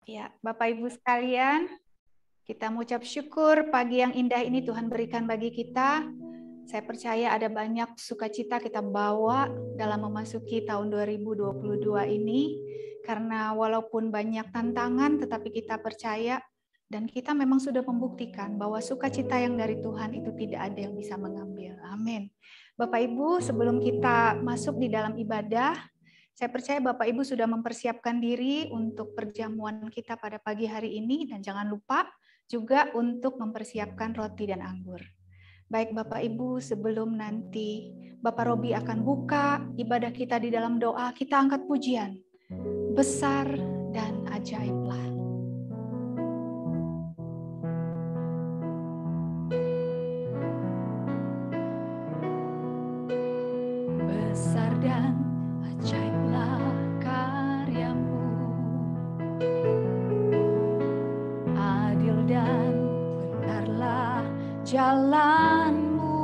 Ya, Bapak Ibu sekalian, kita mengucap syukur pagi yang indah ini Tuhan berikan bagi kita. Saya percaya ada banyak sukacita kita bawa dalam memasuki tahun 2022 ini. Karena walaupun banyak tantangan, tetapi kita percaya dan kita memang sudah membuktikan bahwa sukacita yang dari Tuhan itu tidak ada yang bisa mengambil. Amin. Bapak Ibu, sebelum kita masuk di dalam ibadah, saya percaya Bapak Ibu sudah mempersiapkan diri untuk perjamuan kita pada pagi hari ini dan jangan lupa juga untuk mempersiapkan roti dan anggur. Baik Bapak Ibu, sebelum nanti Bapak Robi akan buka ibadah kita di dalam doa, kita angkat pujian. Besar dan ajaiblah. Besar dan ajaiblah karyamu, adil dan benarlah jalanmu,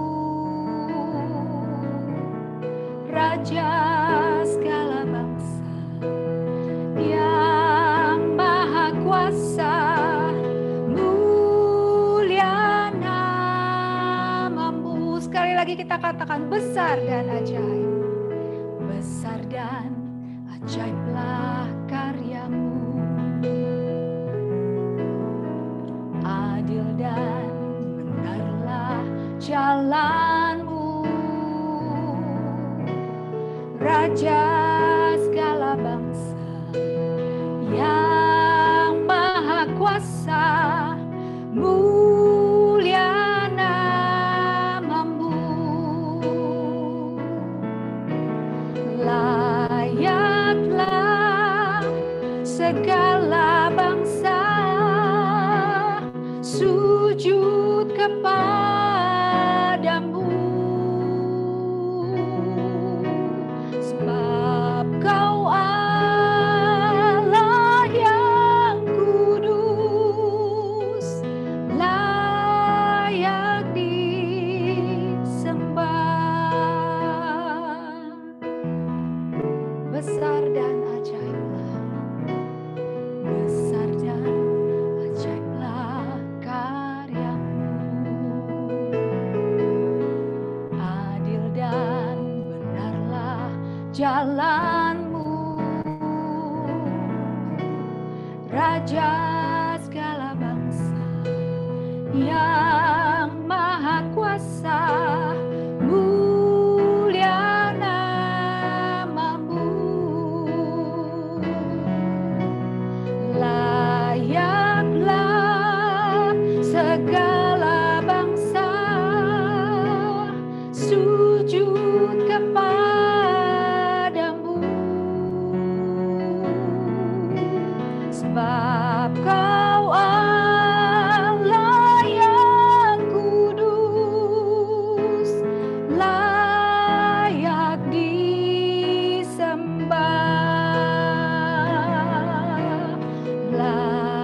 Raja segala bangsa yang maha kuasa, mulia namamu. Sekali lagi kita katakan besar dan ajaib. Besar dan ajaiblah karyamu, adil dan benarlah jalanmu, Raja segala bangsa yang maha kuasa, mulia namamu. Layaklah segala bangsa sujud kepadamu, sebab Kau Allah yang kudus, layak disembah. Besar dan ajaiblah, besar dan ajaiblah karyamu, adil dan benarlah jalanmu, Raja segala bangsa yang maha kuasa, mulia namamu. Layaklah segala bangsa sujud kepadamu, sebab Kau Allah yang kudus, layak disembah.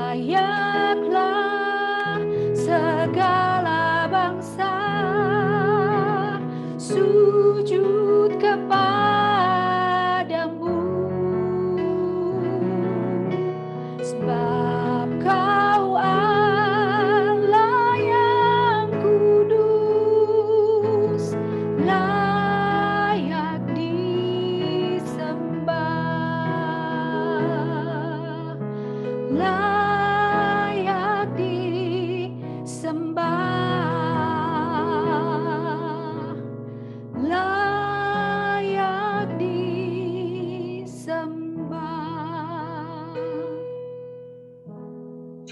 Layaklah segala bangsa sujud kepadamu, sebab Kau Allah yang kudus, layak disembah, layak disembah, layak disembah.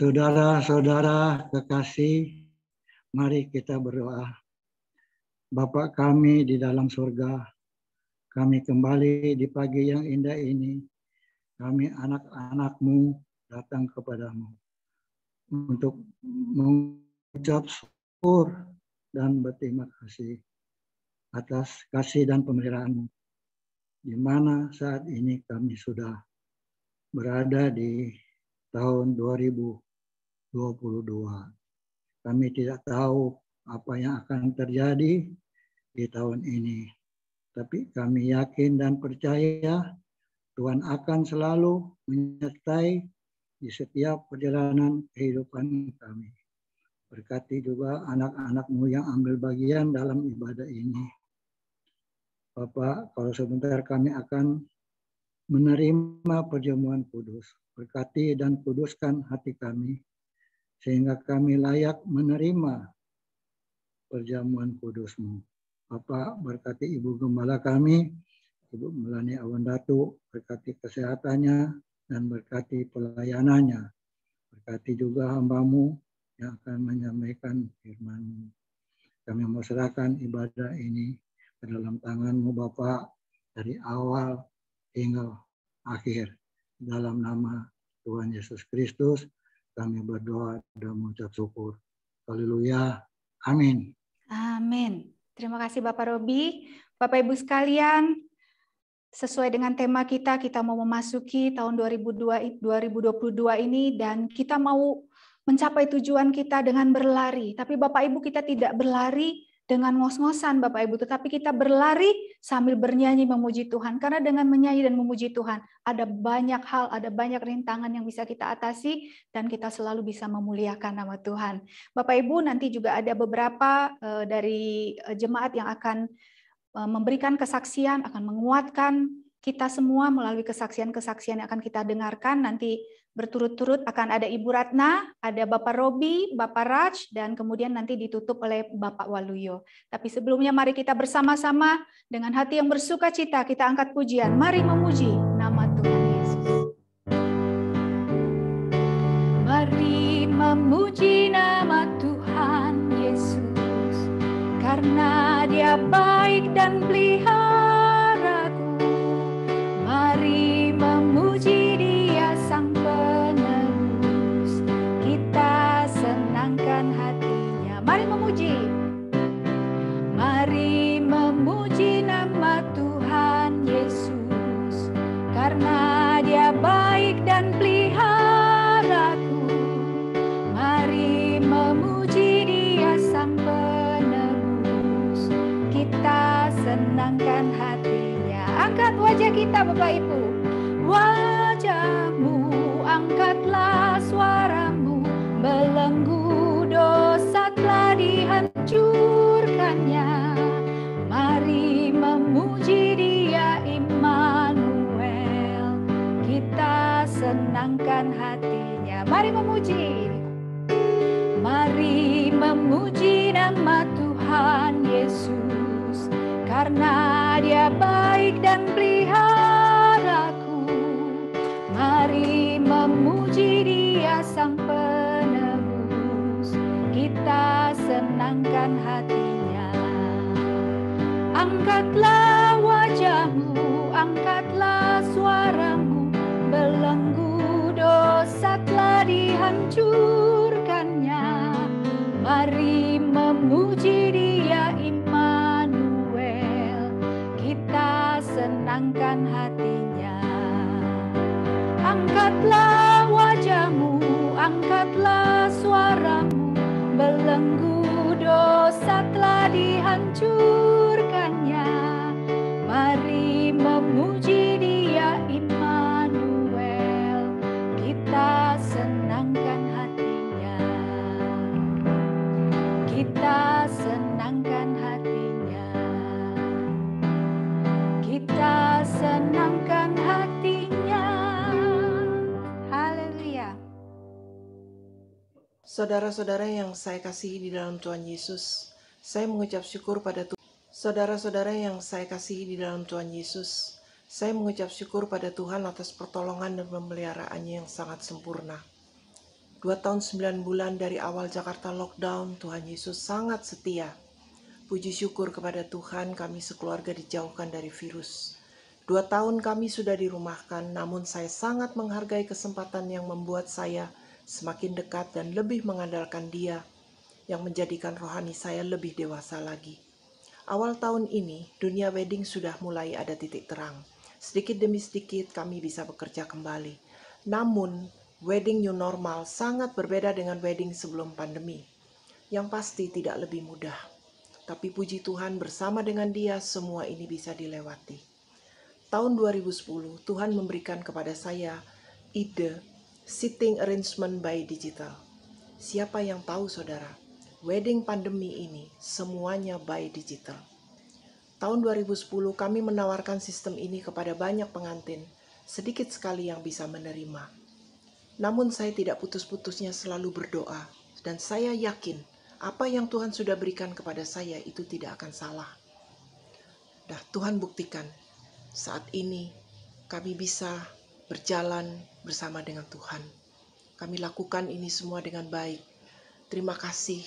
Saudara-saudara kekasih, mari kita berdoa. Bapa kami di dalam surga, kami kembali di pagi yang indah ini. Kami anak-anak-Mu datang kepadamu untuk mengucap syukur dan berterima kasih atas kasih dan pemeliharaan-Mu, di mana saat ini kami sudah berada di tahun 2022. Kami tidak tahu apa yang akan terjadi di tahun ini, tapi kami yakin dan percaya Tuhan akan selalu menyertai di setiap perjalanan kehidupan kami. Berkati juga anak-anak-Mu yang ambil bagian dalam ibadah ini. Bapak, kalau sebentar kami akan menerima perjamuan kudus. Berkati dan kuduskan hati kami, sehingga kami layak menerima perjamuan kudus-Mu. Bapak, berkati Ibu Gembala kami, Ibu Melani Awandatu, berkati kesehatannya dan berkati pelayanannya. Berkati juga hamba-Mu yang akan menyampaikan firman-Mu. Kami mau serahkan ibadah ini ke dalam tangan-Mu Bapak, dari awal hingga akhir. Dalam nama Tuhan Yesus Kristus, kami berdoa dan mengucap syukur. Haleluya. Amin. Amin. Terima kasih Bapak Robi. Bapak Ibu sekalian, sesuai dengan tema kita mau memasuki tahun 2022 ini dan kita mau mencapai tujuan kita dengan berlari. Tapi Bapak Ibu, kita tidak berlari dengan ngos-ngosan Bapak Ibu, tetapi kita berlari sambil bernyanyi memuji Tuhan. Karena dengan menyanyi dan memuji Tuhan, ada banyak hal, ada banyak rintangan yang bisa kita atasi dan kita selalu bisa memuliakan nama Tuhan. Bapak Ibu, nanti juga ada beberapa dari jemaat yang akan memberikan kesaksian, akan menguatkan kita semua melalui kesaksian-kesaksian yang akan kita dengarkan. Nanti berturut-turut akan ada Ibu Ratna, ada Bapak Robi, Bapak Raj, dan kemudian nanti ditutup oleh Bapak Waluyo. Tapi sebelumnya mari kita bersama-sama dengan hati yang bersuka cita, kita angkat pujian. Mari memuji nama Tuhan Yesus. Mari memuji nama Tuhan Yesus, karena Dia baik dan peliharaku. Mari memuji Dia Sang Penebus, kita senangkan hatinya. Mari memuji. Mari memuji nama Tuhan Yesus, karena Dia baik dan peliharaku. Mari memuji Dia Sang Penebus, kita senangkan hatinya. Angkat wajah kita Bapak Ibu. Wajahmu, angkatlah suaramu, belenggu dosa telah dihancurkannya. Mari memuji Dia Immanuel, kita senangkan hatinya. Mari memuji. Mari memuji nama Tuhan Yesus, karena Dia baik dan peliharaku. Mari memuji Dia Sang Penebus, kita senangkan hatinya. Angkatlah wajahmu, angkatlah suaramu, belenggu dosa telah dihancurkannya. Mari memuji Dia Immanuel, kita senangkan hatinya. Angkatlah wajahmu, angkatlah suaramu, belenggu dosa telah dihancurkannya. Mari memuji Dia Immanuel, kita senangkan hatinya. Kita senangkan hatinya. Kita senangkan hatinya. Haleluya. Saudara-saudara yang saya kasihi di dalam Tuhan Yesus, saya mengucap syukur pada Tuhan. Saudara-saudara yang saya kasihi di dalam Tuhan Yesus, saya mengucap syukur pada Tuhan atas pertolongan dan pemeliharaannya yang sangat sempurna. 2 tahun 9 bulan dari awal Jakarta lockdown, Tuhan Yesus sangat setia. Puji syukur kepada Tuhan, kami sekeluarga dijauhkan dari virus. 2 tahun kami sudah dirumahkan, namun saya sangat menghargai kesempatan yang membuat saya semakin dekat dan lebih mengandalkan Dia, yang menjadikan rohani saya lebih dewasa lagi. Awal tahun ini, dunia wedding sudah mulai ada titik terang. Sedikit demi sedikit kami bisa bekerja kembali. Namun, wedding new normal sangat berbeda dengan wedding sebelum pandemi. Yang pasti tidak lebih mudah. Tapi puji Tuhan, bersama dengan Dia semua ini bisa dilewati. Tahun 2010, Tuhan memberikan kepada saya ide Seating arrangement by digital. Siapa yang tahu, saudara? Wedding pandemi ini semuanya by digital. Tahun 2010 kami menawarkan sistem ini kepada banyak pengantin. Sedikit sekali yang bisa menerima. Namun saya tidak putus-putusnya selalu berdoa. Dan saya yakin apa yang Tuhan sudah berikan kepada saya itu tidak akan salah. Tuhan buktikan saat ini kami bisa berjalan bersama dengan Tuhan. Kami lakukan ini semua dengan baik. Terima kasih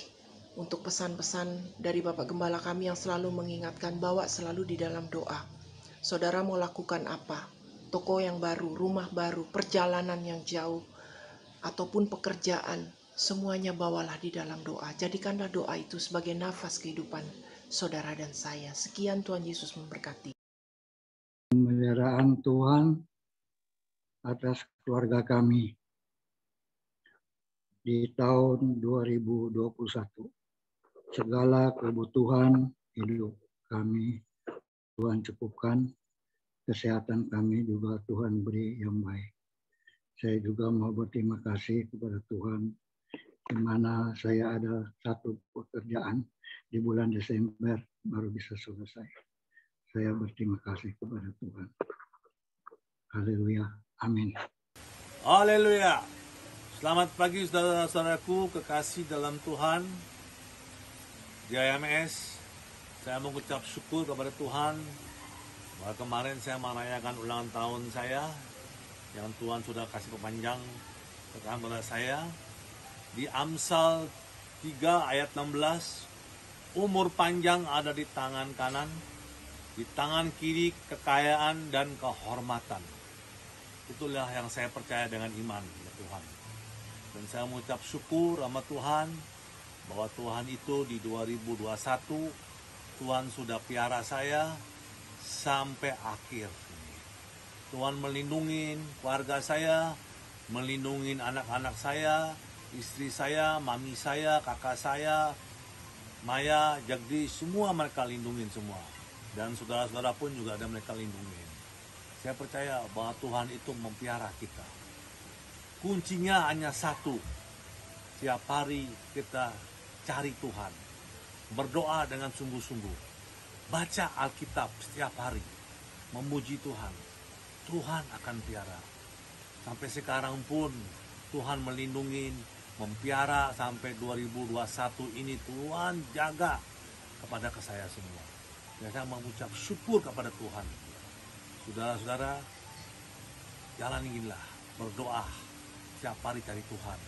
untuk pesan-pesan dari Bapak Gembala kami yang selalu mengingatkan bahwa selalu di dalam doa. Saudara mau lakukan apa? Toko yang baru, rumah baru, perjalanan yang jauh, ataupun pekerjaan, semuanya bawalah di dalam doa. Jadikanlah doa itu sebagai nafas kehidupan saudara dan saya. Sekian, Tuhan Yesus memberkati. Pemeliharaan Tuhan atas keluarga kami di tahun 2021. Segala kebutuhan hidup kami Tuhan cukupkan, kesehatan kami juga Tuhan beri yang baik. Saya juga mau berterima kasih kepada Tuhan, di mana saya ada satu pekerjaan di bulan Desember baru bisa selesai. Saya berterima kasih kepada Tuhan. Haleluya. Amin. Haleluya. Selamat pagi saudara-saudaraku kekasih dalam Tuhan. Di IMS, saya mengucap syukur kepada Tuhan bahwa kemarin saya merayakan ulang tahun saya yang Tuhan sudah kasih perpanjang kepada saya. Di Amsal 3 ayat 16, umur panjang ada di tangan kanan, di tangan kiri kekayaan dan kehormatan. Itulah yang saya percaya dengan iman ya Tuhan. Dan saya mengucap syukur sama Tuhan bahwa Tuhan itu di 2021 Tuhan sudah piara saya sampai akhir. Tuhan melindungi keluarga saya, melindungi anak-anak saya, istri saya, mami saya, kakak saya, Maya, Jagdi, semua mereka lindungin semua. Dan saudara-saudara pun juga ada mereka lindungin. Saya percaya bahwa Tuhan itu mempiara kita. Kuncinya hanya satu. Tiap hari kita cari Tuhan. Berdoa dengan sungguh-sungguh. Baca Alkitab setiap hari. Memuji Tuhan. Tuhan akan piara. Sampai sekarang pun Tuhan melindungi, mempiara sampai 2021 ini Tuhan jaga kepada saya semua. Dan saya mengucap syukur kepada Tuhan. Saudara-saudara, jalanilah berdoa setiap hari cari Tuhan.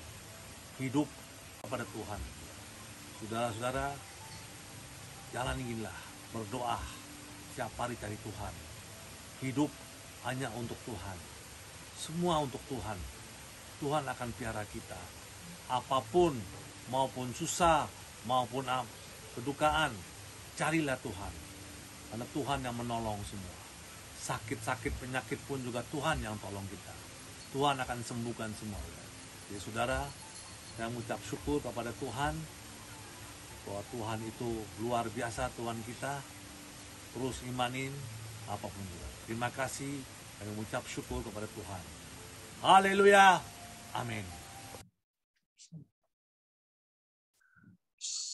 Hidup kepada Tuhan. Saudara-saudara, jalanilah berdoa setiap hari cari Tuhan. Hidup hanya untuk Tuhan. Semua untuk Tuhan. Tuhan akan piara kita. Apapun, maupun susah, maupun kedukaan, carilah Tuhan. Karena Tuhan yang menolong semua. Sakit-sakit penyakit pun juga Tuhan yang tolong kita. Tuhan akan sembuhkan semua. Jadi saudara, saya mengucap syukur kepada Tuhan bahwa Tuhan itu luar biasa, Tuhan kita. Terus imanin apapun juga. Terima kasih dan mengucap syukur kepada Tuhan. Haleluya. Amin.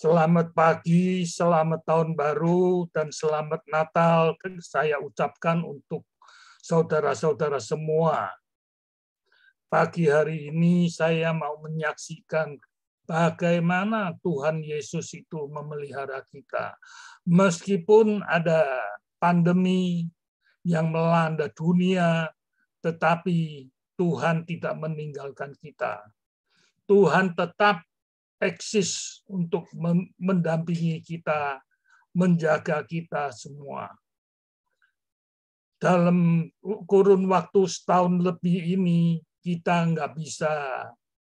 Selamat pagi, selamat tahun baru, dan selamat Natal saya ucapkan untuk saudara-saudara semua. Pagi hari ini saya mau menyaksikan bagaimana Tuhan Yesus itu memelihara kita. Meskipun ada pandemi yang melanda dunia, tetapi Tuhan tidak meninggalkan kita. Tuhan tetap eksis untuk mendampingi kita, menjaga kita semua. Dalam kurun waktu setahun lebih ini, kita nggak bisa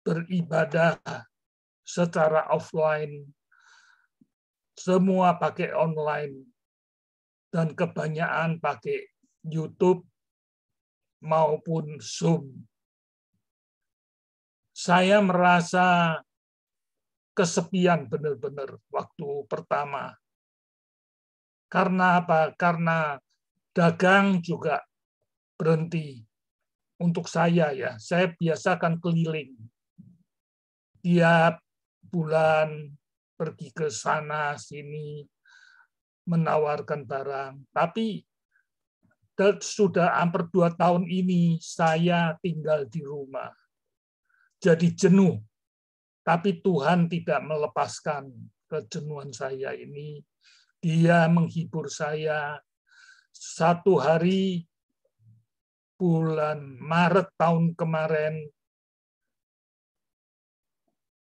beribadah secara offline. Semua pakai online. Dan kebanyakan pakai YouTube maupun Zoom. Saya merasa kesepian benar-benar waktu pertama. Karena apa? Karena dagang juga berhenti. untuk saya ya, saya biasakan keliling. Tiap bulan pergi ke sana sini menawarkan barang. Tapi sudah hampir 2 tahun ini saya tinggal di rumah. Jadi jenuh. Tapi Tuhan tidak melepaskan kejenuhan saya ini. Dia menghibur saya. Satu hari bulan Maret tahun kemarin,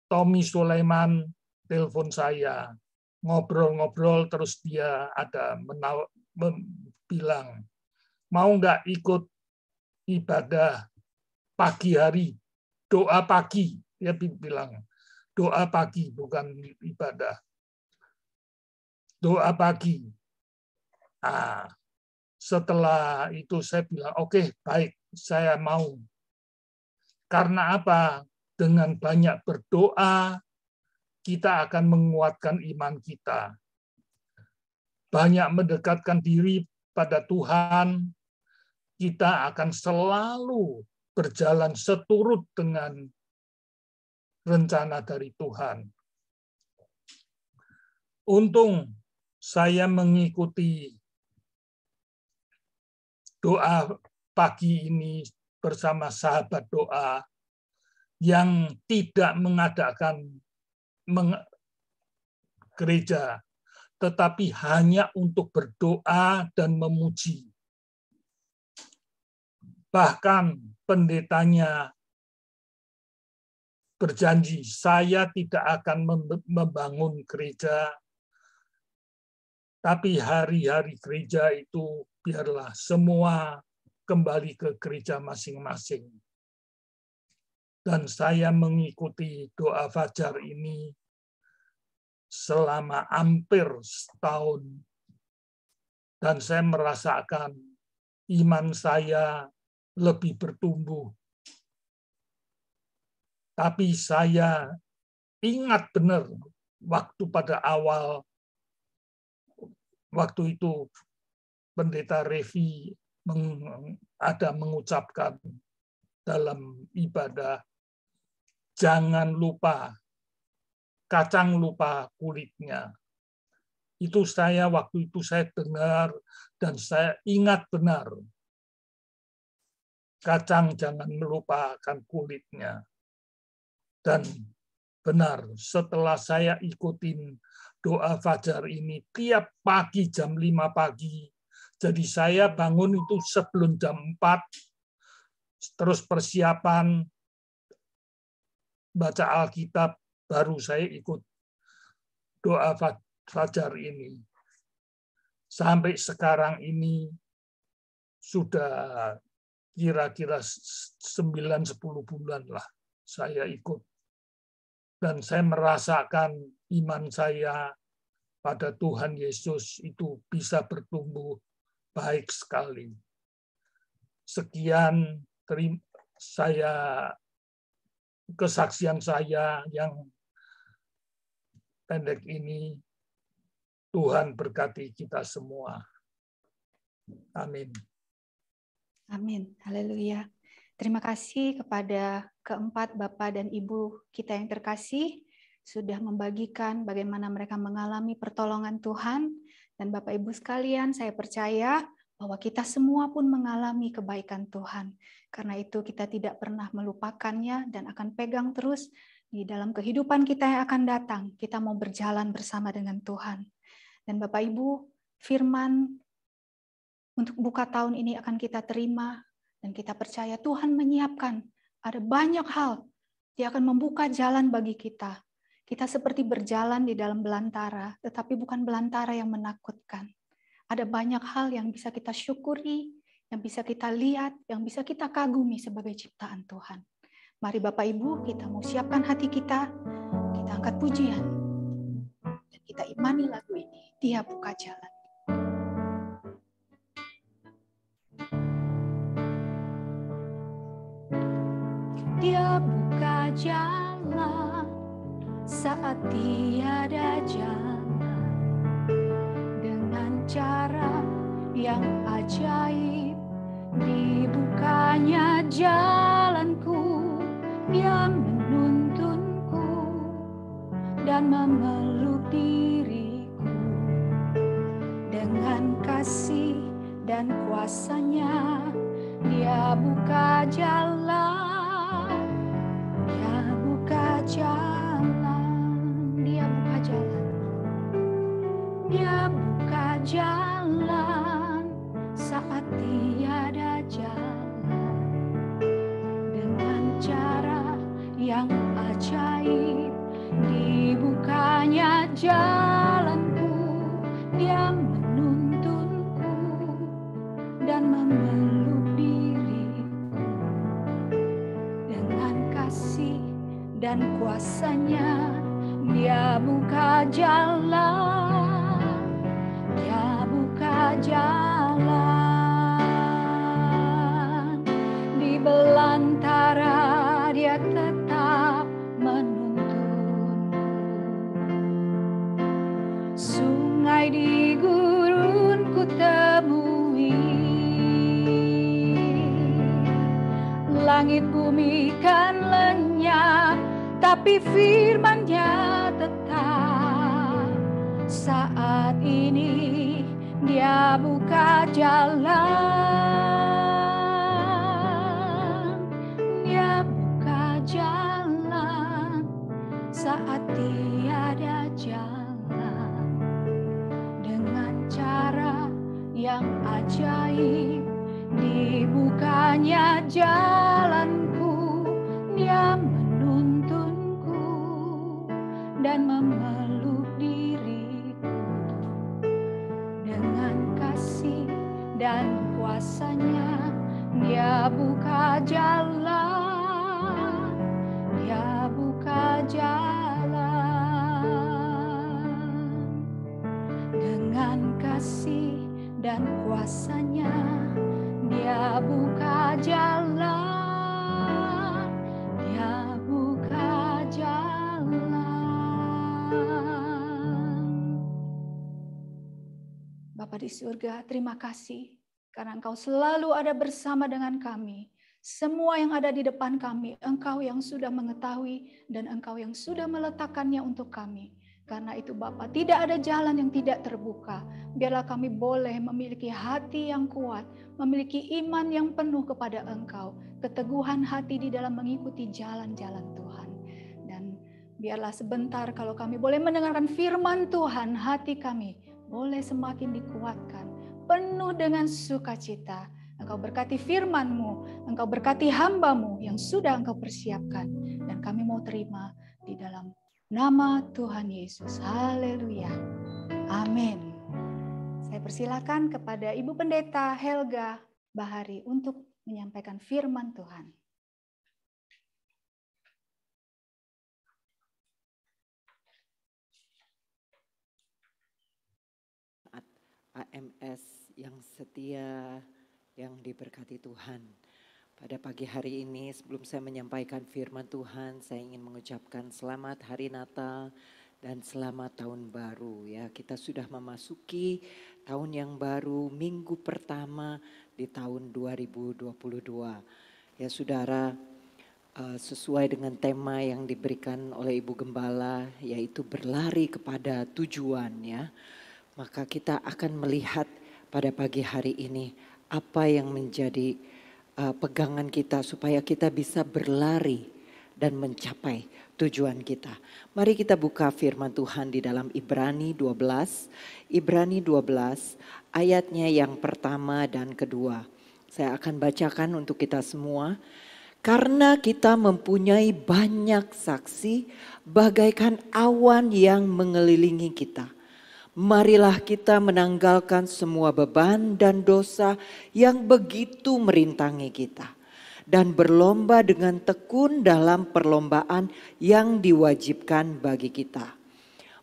Tommy Sulaiman telepon saya. Ngobrol-ngobrol, terus dia ada bilang, mau nggak ikut ibadah pagi hari, doa pagi. Dia bilang, doa pagi, bukan ibadah. Doa pagi. Nah, setelah itu saya bilang, oke, baik, saya mau. Karena apa? Dengan banyak berdoa, kita akan menguatkan iman kita. Banyak mendekatkan diri pada Tuhan, kita akan selalu berjalan seturut dengan rencana dari Tuhan. Untung saya mengikuti doa pagi ini bersama sahabat doa yang tidak mengadakan gereja, tetapi hanya untuk berdoa dan memuji. Bahkan pendetanya berjanji, saya tidak akan membangun gereja, tapi hari-hari gereja itu biarlah semua kembali ke gereja masing-masing. Dan saya mengikuti doa fajar ini selama hampir setahun. Dan saya merasakan iman saya lebih bertumbuh. Tapi saya ingat benar waktu pada awal, waktu itu Pendeta Revi ada mengucapkan dalam ibadah, jangan lupa, kacang lupa kulitnya. Itu saya waktu itu saya dengar dan saya ingat benar. Kacang jangan melupakan kulitnya. Dan benar, setelah saya ikutin doa fajar ini tiap pagi jam 5 pagi. Jadi saya bangun itu sebelum jam 4, terus persiapan baca Alkitab, baru saya ikut doa fajar ini. Sampai sekarang ini sudah kira-kira 9-10 bulan lah saya ikut. Dan saya merasakan iman saya pada Tuhan Yesus itu bisa bertumbuh baik sekali. Sekian kesaksian saya yang pendek ini. Tuhan berkati kita semua. Amin. Amin. Haleluya. Terima kasih kepada keempat Bapak dan Ibu kita yang terkasih sudah membagikan bagaimana mereka mengalami pertolongan Tuhan. Dan Bapak Ibu sekalian, saya percaya bahwa kita semua pun mengalami kebaikan Tuhan. Karena itu kita tidak pernah melupakannya dan akan pegang terus di dalam kehidupan kita yang akan datang. Kita mau berjalan bersama dengan Tuhan. Dan Bapak Ibu, firman untuk buka tahun ini akan kita terima. Dan kita percaya Tuhan menyiapkan ada banyak hal yang akan membuka jalan bagi kita. Kita seperti berjalan di dalam belantara, tetapi bukan belantara yang menakutkan. Ada banyak hal yang bisa kita syukuri, yang bisa kita lihat, yang bisa kita kagumi sebagai ciptaan Tuhan. Mari Bapak Ibu, kita mau siapkan hati kita angkat pujian, dan kita imani lagu ini. Dia buka jalan. Dia buka jalan saat tiada jalan, dengan cara yang ajaib dibukanya jalanku, Dia menuntunku dan memeluk diriku. Dengan kasih dan kuasa-Nya, Dia buka jalan, Dia buka jalan, Dia buka jalan, Dia buka jalan saat tiada jalan. Dengan cara yang ajaib, dibukanya jalanku, Dia menuntunku dan memeluk diriku. Dengan kasih dan kuasa-Nya, Dia buka jalan, Dia buka jalan. Di belantara Dia tetap menuntunku. Sungai di gurun ku temui, langit bumi kan lenyap, tapi firman-Nya tetap. Saat ini Dia buka jalan, Dia buka jalan saat tiada jalan. Dengan cara yang ajaib, dibukanya jalanku, Dia menuntunku dan memeluk diriku. Dengan kasih dan kuasa-Nya, Dia buka jalan, Dia buka jalan. Dengan kasih dan kuasa-Nya, Dia buka jalan, Dia buka jalan. Bapa di surga, terima kasih karena Engkau selalu ada bersama dengan kami. Semua yang ada di depan kami, Engkau yang sudah mengetahui dan Engkau yang sudah meletakkannya untuk kami. Karena itu Bapa, tidak ada jalan yang tidak terbuka. Biarlah kami boleh memiliki hati yang kuat, memiliki iman yang penuh kepada Engkau, keteguhan hati di dalam mengikuti jalan-jalan Tuhan. Dan biarlah sebentar kalau kami boleh mendengarkan firman Tuhan, hati kami boleh semakin dikuatkan, penuh dengan sukacita. Engkau berkati firman-Mu, Engkau berkati hamba-Mu yang sudah Engkau persiapkan. Dan kami mau terima di dalam nama Tuhan Yesus. Haleluya. Amin. Saya persilakan kepada Ibu Pendeta Helga Bahari untuk menyampaikan firman Tuhan. AMS yang setia, yang diberkati Tuhan. Pada pagi hari ini sebelum saya menyampaikan firman Tuhan, saya ingin mengucapkan selamat hari Natal dan selamat tahun baru ya. Kita sudah memasuki tahun yang baru, minggu pertama di tahun 2022. Ya saudara, sesuai dengan tema yang diberikan oleh Ibu Gembala, yaitu berlari kepada tujuan ya. Maka kita akan melihat pada pagi hari ini apa yang menjadi pegangan kita supaya kita bisa berlari dan mencapai tujuan kita. Mari kita buka firman Tuhan di dalam Ibrani 12. Ibrani 12 ayatnya yang pertama dan kedua. Saya akan bacakan untuk kita semua. Karena kita mempunyai banyak saksi bagaikan awan yang mengelilingi kita. Marilah kita menanggalkan semua beban dan dosa yang begitu merintangi kita. Dan berlomba dengan tekun dalam perlombaan yang diwajibkan bagi kita.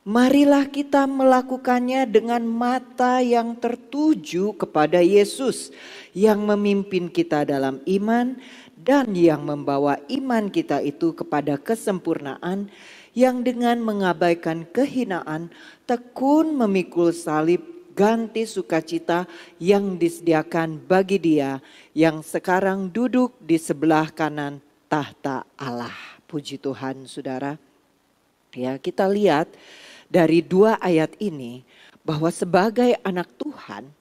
Marilah kita melakukannya dengan mata yang tertuju kepada Yesus. Yang memimpin kita dalam iman dan yang membawa iman kita itu kepada kesempurnaan. Yang dengan mengabaikan kehinaan tekun memikul salib ganti sukacita yang disediakan bagi Dia yang sekarang duduk di sebelah kanan tahta Allah. Puji Tuhan, saudara. Ya, kita lihat dari 2 ayat ini bahwa sebagai anak Tuhan,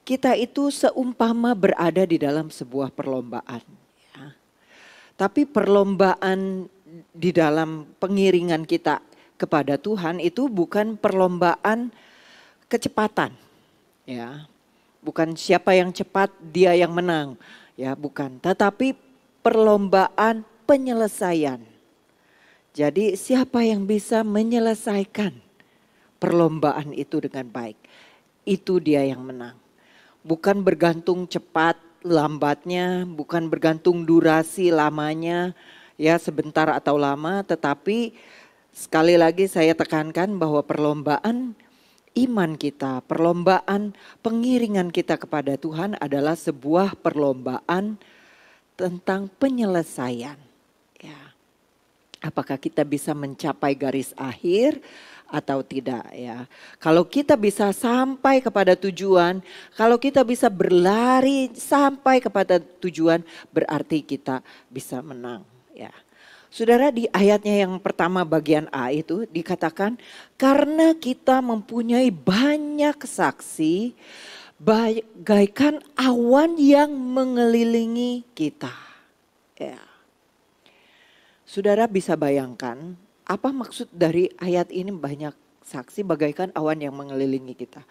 kita itu seumpama berada di dalam sebuah perlombaan. Ya. Tapi perlombaan di dalam pengiringan kita kepada Tuhan itu bukan perlombaan kecepatan, ya, bukan siapa yang cepat dia yang menang, ya, bukan. Tetapi perlombaan penyelesaian. Jadi siapa yang bisa menyelesaikan perlombaan itu dengan baik, itu dia yang menang. Bukan bergantung cepat lambatnya, bukan bergantung durasi lamanya, ya sebentar atau lama, tetapi sekali lagi saya tekankan bahwa perlombaan iman kita, perlombaan pengiringan kita kepada Tuhan adalah sebuah perlombaan tentang penyelesaian. Ya. Apakah kita bisa mencapai garis akhir atau tidak, ya. Kalau kita bisa sampai kepada tujuan, kalau kita bisa berlari sampai kepada tujuan, berarti kita bisa menang, ya. Saudara, di ayatnya yang pertama bagian A itu dikatakan karena kita mempunyai banyak saksi bagaikan awan yang mengelilingi kita. Ya. Saudara bisa bayangkan apa maksud dari ayat ini banyak saksi bagaikan awan yang mengelilingi kita.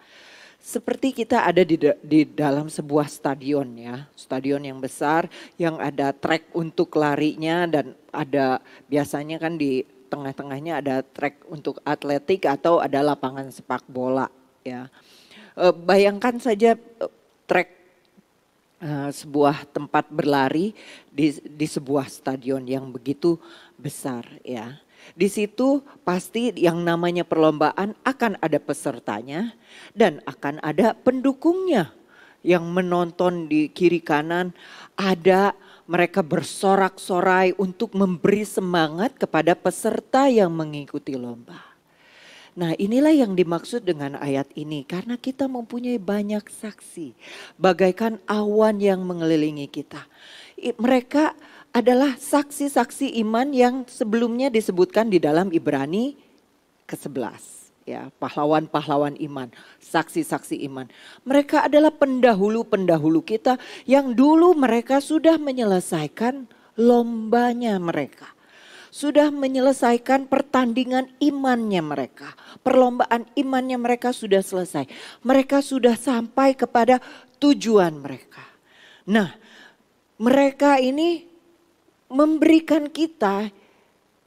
Seperti kita ada di dalam sebuah stadion, ya, stadion yang besar yang ada trek untuk larinya dan ada biasanya kan di tengah-tengahnya ada trek untuk atletik atau ada lapangan sepak bola, ya. Bayangkan saja trek sebuah tempat berlari di sebuah stadion yang begitu besar, ya. Di situ pasti yang namanya perlombaan akan ada pesertanya dan akan ada pendukungnya yang menonton di kiri kanan. Ada mereka bersorak-sorai untuk memberi semangat kepada peserta yang mengikuti lomba. Nah, inilah yang dimaksud dengan ayat ini karena kita mempunyai banyak saksi bagaikan awan yang mengelilingi kita. Mereka adalah saksi-saksi iman yang sebelumnya disebutkan di dalam Ibrani ke-11. Ya, pahlawan-pahlawan iman, saksi-saksi iman. Mereka adalah pendahulu-pendahulu kita yang dulu mereka sudah menyelesaikan lombanya mereka. Sudah menyelesaikan pertandingan imannya mereka. Perlombaan imannya mereka sudah selesai. Mereka sudah sampai kepada tujuan mereka. Nah, mereka ini memberikan kita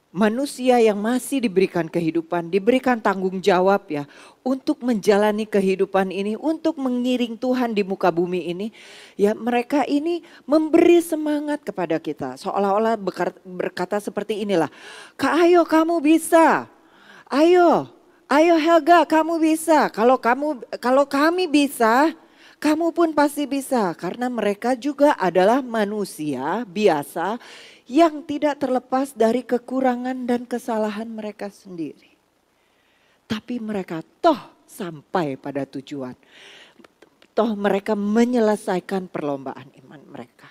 manusia yang masih diberikan kehidupan, diberikan tanggung jawab, ya, untuk menjalani kehidupan ini, untuk mengiring Tuhan di muka bumi ini. Ya, mereka ini memberi semangat kepada kita, seolah-olah berkata seperti inilah, Kak Ayo kamu bisa, ayo Helga kamu bisa, kalau kami bisa, kamu pun pasti bisa. Karena mereka juga adalah manusia biasa yang tidak terlepas dari kekurangan dan kesalahan mereka sendiri. Tapi mereka toh sampai pada tujuan. Toh mereka menyelesaikan perlombaan iman mereka.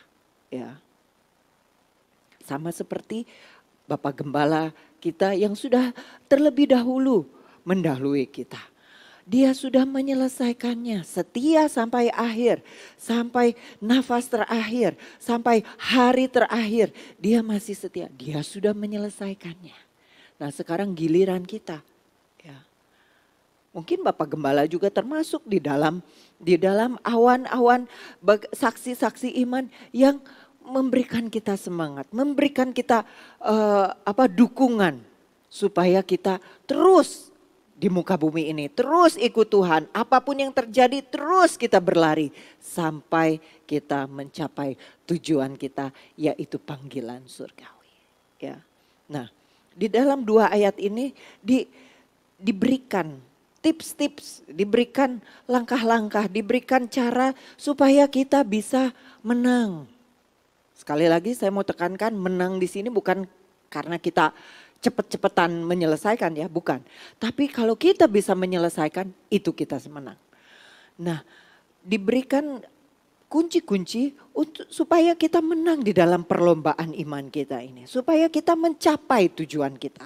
Ya. Sama seperti Bapak Gembala kita yang sudah terlebih dahulu mendahului kita. Dia sudah menyelesaikannya, setia sampai akhir, sampai nafas terakhir, sampai hari terakhir. Dia masih setia, dia sudah menyelesaikannya. Nah, sekarang giliran kita. Ya. Mungkin Bapak Gembala juga termasuk di dalam awan-awan saksi-saksi iman yang memberikan kita semangat, memberikan kita dukungan supaya kita terus di muka bumi ini, terus ikut Tuhan. Apapun yang terjadi terus kita berlari sampai kita mencapai tujuan kita, yaitu panggilan surgawi. Ya. Nah, di dalam 2 ayat ini diberikan tips-tips, diberikan langkah-langkah, diberikan cara supaya kita bisa menang. Sekali lagi saya mau tekankan, menang di sini bukan karena kita cepet-cepetan menyelesaikan, ya, bukan. Tapi kalau kita bisa menyelesaikan, itu kita menang. Nah, diberikan kunci-kunci supaya kita menang di dalam perlombaan iman kita ini. Supaya kita mencapai tujuan kita.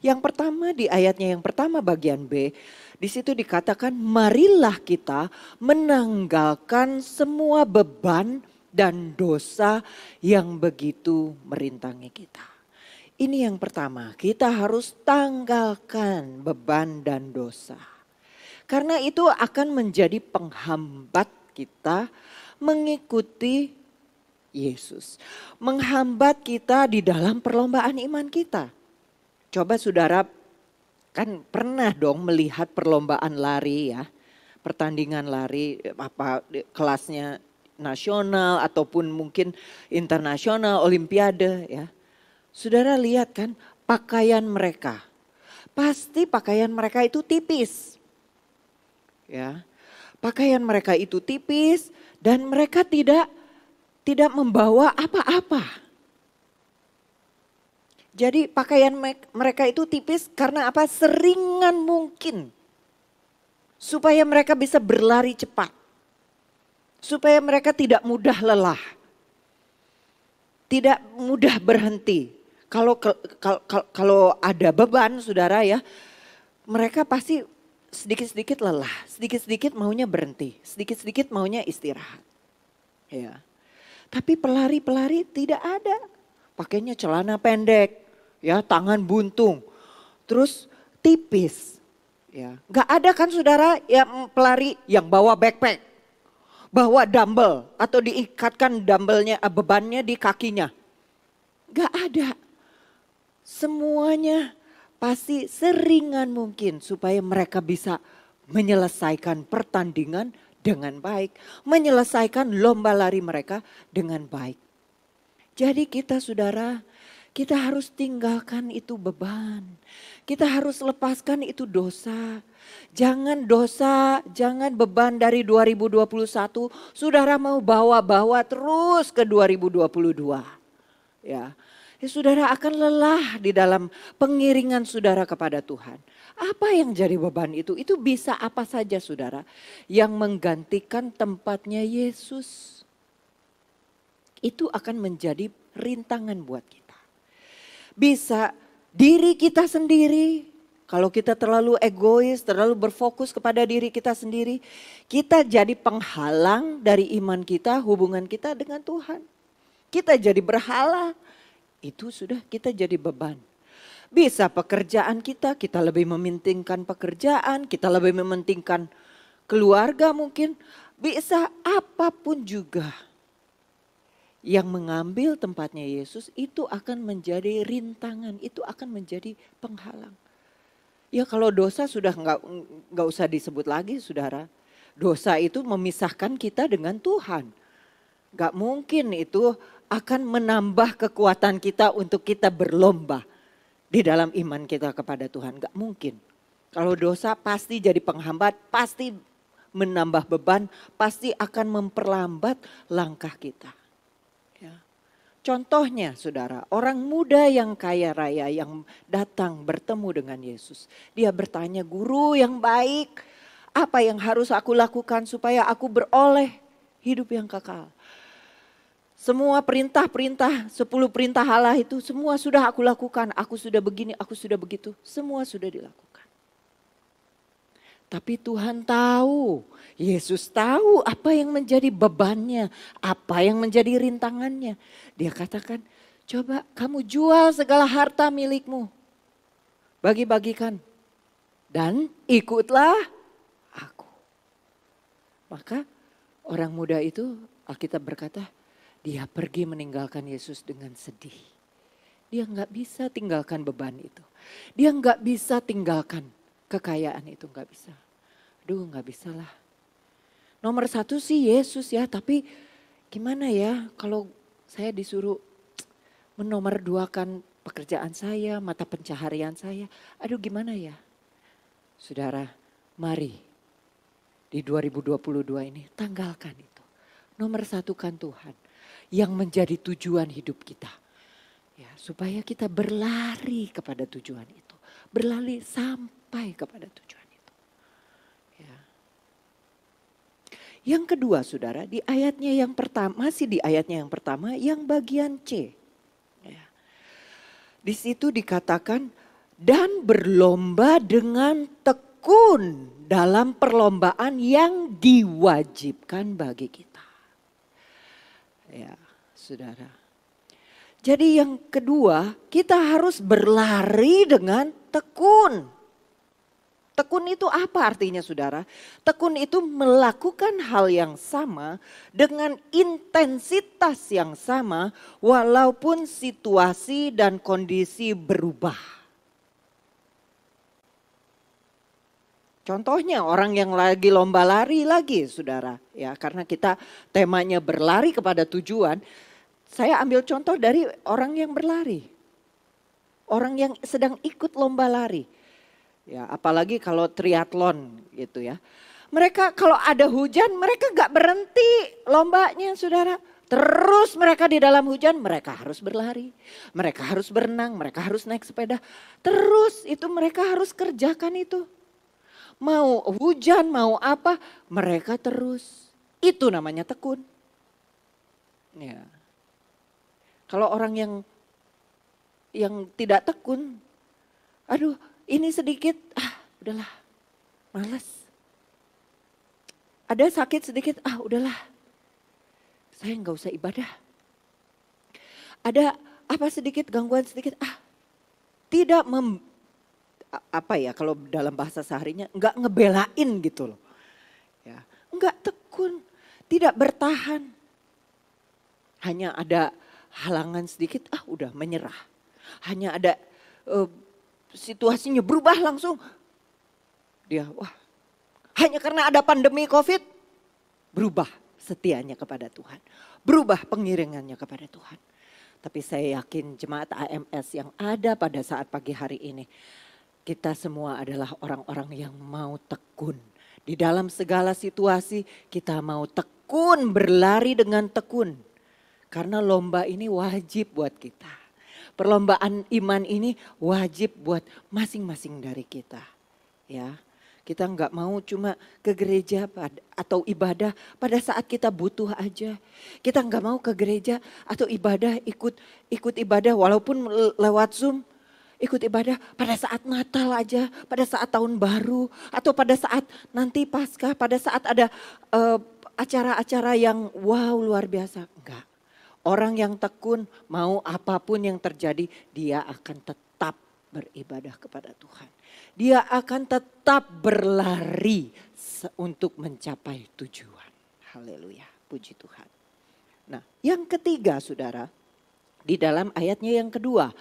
Yang pertama di ayatnya yang pertama bagian B. Di situ dikatakan marilah kita menanggalkan semua beban dan dosa yang begitu merintangi kita. Ini yang pertama, kita harus tanggalkan beban dan dosa. Karena itu akan menjadi penghambat kita mengikuti Yesus. Menghambat kita di dalam perlombaan iman kita. Coba saudara kan pernah dong melihat perlombaan lari ya. Pertandingan lari kelasnya nasional ataupun mungkin internasional, olimpiade ya. Saudara lihat kan pakaian mereka. Pasti pakaian mereka itu tipis. Ya. Pakaian mereka itu tipis dan mereka tidak membawa apa-apa. Jadi pakaian mereka itu tipis karena apa? Seringan mungkin. Supaya mereka bisa berlari cepat. Supaya mereka tidak mudah lelah. Tidak mudah berhenti. Kalau ada beban saudara ya, mereka pasti sedikit-sedikit lelah, sedikit-sedikit maunya berhenti, sedikit-sedikit maunya istirahat. Ya. Tapi pelari-pelari tidak ada. Pakainya celana pendek, ya, tangan buntung, terus tipis. Ya. Gak ada kan saudara yang pelari yang bawa backpack, bawa dumbbell atau diikatkan dumbbellnya, bebannya di kakinya. Gak ada. Semuanya pasti seringan mungkin supaya mereka bisa menyelesaikan pertandingan dengan baik. Menyelesaikan lomba lari mereka dengan baik. Jadi kita saudara, kita harus tinggalkan itu beban. Kita harus lepaskan itu dosa. Jangan dosa, jangan beban dari 2021. Saudara mau bawa-bawa terus ke 2022. Ya. Saudara akan lelah di dalam pengiringan saudara kepada Tuhan. Apa yang jadi beban itu? Itu bisa apa saja saudara yang menggantikan tempatnya Yesus. Itu akan menjadi rintangan buat kita. Bisa diri kita sendiri. Kalau kita terlalu egois, terlalu berfokus kepada diri kita sendiri. Kita jadi penghalang dari iman kita, hubungan kita dengan Tuhan. Kita jadi berhala. Itu sudah kita jadi beban. Bisa pekerjaan kita lebih mementingkan pekerjaan, kita lebih mementingkan keluarga mungkin. Bisa apapun juga yang mengambil tempatnya Yesus itu akan menjadi rintangan, itu akan menjadi penghalang. Ya kalau dosa sudah nggak usah disebut lagi saudara. Dosa itu memisahkan kita dengan Tuhan. Gak mungkin itu akan menambah kekuatan kita untuk kita berlomba di dalam iman kita kepada Tuhan. Gak mungkin. Kalau dosa pasti jadi penghambat, pasti menambah beban, pasti akan memperlambat langkah kita. Ya. Contohnya saudara, orang muda yang kaya raya yang datang bertemu dengan Yesus. Dia bertanya, guru yang baik, apa yang harus aku lakukan supaya aku beroleh hidup yang kekal? Semua perintah-perintah, 10 perintah Allah itu semua sudah aku lakukan. Aku sudah begini, aku sudah begitu. Semua sudah dilakukan. Tapi Tuhan tahu, Yesus tahu apa yang menjadi bebannya, apa yang menjadi rintangannya. Dia katakan, coba kamu jual segala harta milikmu. Bagi-bagikan. Dan ikutlah aku. Maka orang muda itu Alkitab berkata, dia pergi meninggalkan Yesus dengan sedih. Dia nggak bisa tinggalkan beban itu. Dia nggak bisa tinggalkan kekayaan itu, nggak bisa. Aduh nggak bisa lah. Nomor 1 sih Yesus ya, tapi gimana ya kalau saya disuruh menomorduakan pekerjaan saya, mata pencaharian saya. Aduh gimana ya. Saudara, mari di 2022 ini tanggalkan itu. Nomor 1 kan Tuhan. Yang menjadi tujuan hidup kita. Ya, supaya kita berlari kepada tujuan itu. Berlari sampai kepada tujuan itu. Ya. Yang kedua saudara, di ayatnya yang pertama, masih di ayatnya yang pertama, yang bagian C. Ya. Di situ dikatakan, dan berlomba dengan tekun dalam perlombaan yang diwajibkan bagi kita. Ya, saudara. Jadi yang kedua, kita harus berlari dengan tekun. Tekun itu apa artinya saudara? Tekun itu melakukan hal yang sama dengan intensitas yang sama walaupun situasi dan kondisi berubah. Contohnya orang yang lagi lomba lari lagi saudara. Ya, karena kita temanya berlari kepada tujuan. Saya ambil contoh dari orang yang berlari. Orang yang sedang ikut lomba lari. Ya, apalagi kalau triathlon gitu ya. Mereka kalau ada hujan mereka gak berhenti lombanya saudara. Terus mereka di dalam hujan mereka harus berlari. Mereka harus berenang, mereka harus naik sepeda. Terus itu mereka harus kerjakan itu. Mau hujan, mau apa, mereka terus. Itu namanya tekun. Ya. Kalau orang yang tidak tekun, aduh ini sedikit, udahlah, malas. Ada sakit sedikit, udahlah, saya nggak usah ibadah. Ada apa sedikit, gangguan sedikit, tidak kalau dalam bahasa seharinya, nggak ngebelain gitu loh. Ya, nggak tekun, tidak bertahan. Hanya ada halangan sedikit, udah menyerah. Hanya ada situasinya berubah langsung. Dia hanya karena ada pandemi COVID, berubah setianya kepada Tuhan. Berubah pengiringannya kepada Tuhan. Tapi saya yakin jemaat AMS yang ada pada saat pagi hari ini, kita semua adalah orang-orang yang mau tekun. Di dalam segala situasi kita mau tekun, berlari dengan tekun. Karena lomba ini wajib buat kita. Perlombaan iman ini wajib buat masing-masing dari kita. Ya, kita nggak mau cuma ke gereja atau ibadah pada saat kita butuh aja. Kita nggak mau ke gereja atau ibadah ikut ibadah walaupun lewat Zoom. Ikut ibadah pada saat Natal aja, pada saat tahun baru, atau pada saat nanti Paskah, pada saat ada acara-acara yang wow luar biasa. Enggak. Orang yang tekun mau apapun yang terjadi, dia akan tetap beribadah kepada Tuhan. Dia akan tetap berlari untuk mencapai tujuan. Haleluya, puji Tuhan. Nah, yang ketiga saudara, di dalam ayatnya yang kedua.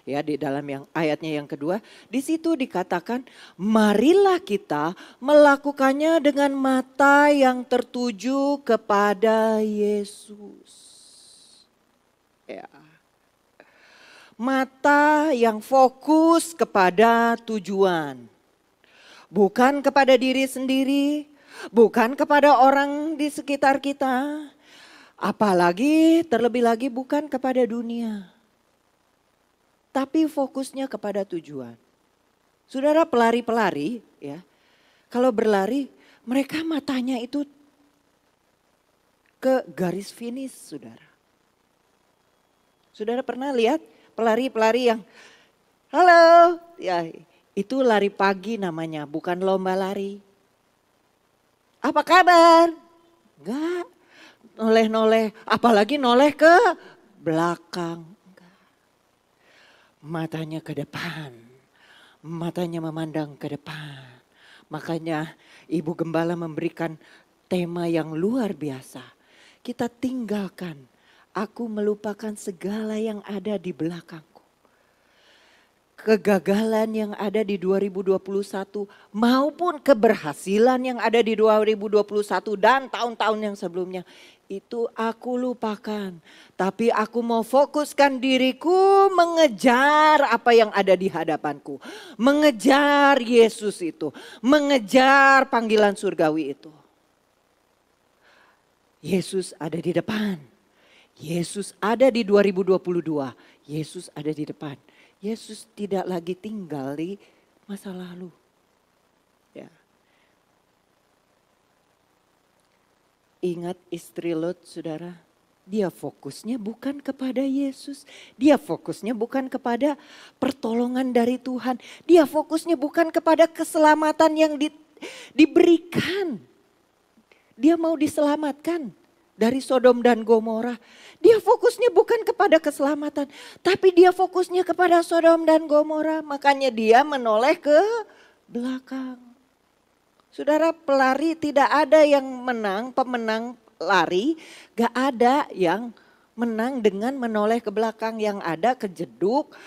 Ya, di dalam ayatnya yang kedua, di situ dikatakan, marilah kita melakukannya dengan mata yang tertuju kepada Yesus. Ya. Mata yang fokus kepada tujuan. Bukan kepada diri sendiri, bukan kepada orang di sekitar kita. Apalagi terlebih lagi bukan kepada dunia. Tapi fokusnya kepada tujuan. Saudara pelari-pelari ya, kalau berlari mereka matanya itu ke garis finish saudara. Saudara pernah lihat pelari-pelari yang halo, ya itu lari pagi namanya, bukan lomba lari. Apa kabar? Enggak, noleh-noleh, apalagi noleh ke belakang. Enggak. Matanya ke depan, matanya memandang ke depan. Makanya Ibu Gembala memberikan tema yang luar biasa. Kita tinggalkan. Aku melupakan segala yang ada di belakangku. Kegagalan yang ada di 2021 maupun keberhasilan yang ada di 2021 dan tahun-tahun yang sebelumnya. Itu aku lupakan. Tapi aku mau fokuskan diriku mengejar apa yang ada di hadapanku. Mengejar Yesus itu. Mengejar panggilan surgawi itu. Yesus ada di depan. Yesus ada di 2022, Yesus ada di depan. Yesus tidak lagi tinggal di masa lalu. Ya. ingat istri Lot, saudara? Dia fokusnya bukan kepada Yesus. Dia fokusnya bukan kepada pertolongan dari Tuhan. Dia fokusnya bukan kepada keselamatan yang diberikan. Dia mau diselamatkan dari Sodom dan Gomora. Dia fokusnya bukan kepada keselamatan. Tapi dia fokusnya kepada Sodom dan Gomora. Makanya dia menoleh ke belakang. Saudara, pelari tidak ada yang menang, pemenang lari, gak ada yang menang dengan menoleh ke belakang. Yang ada kejeduk,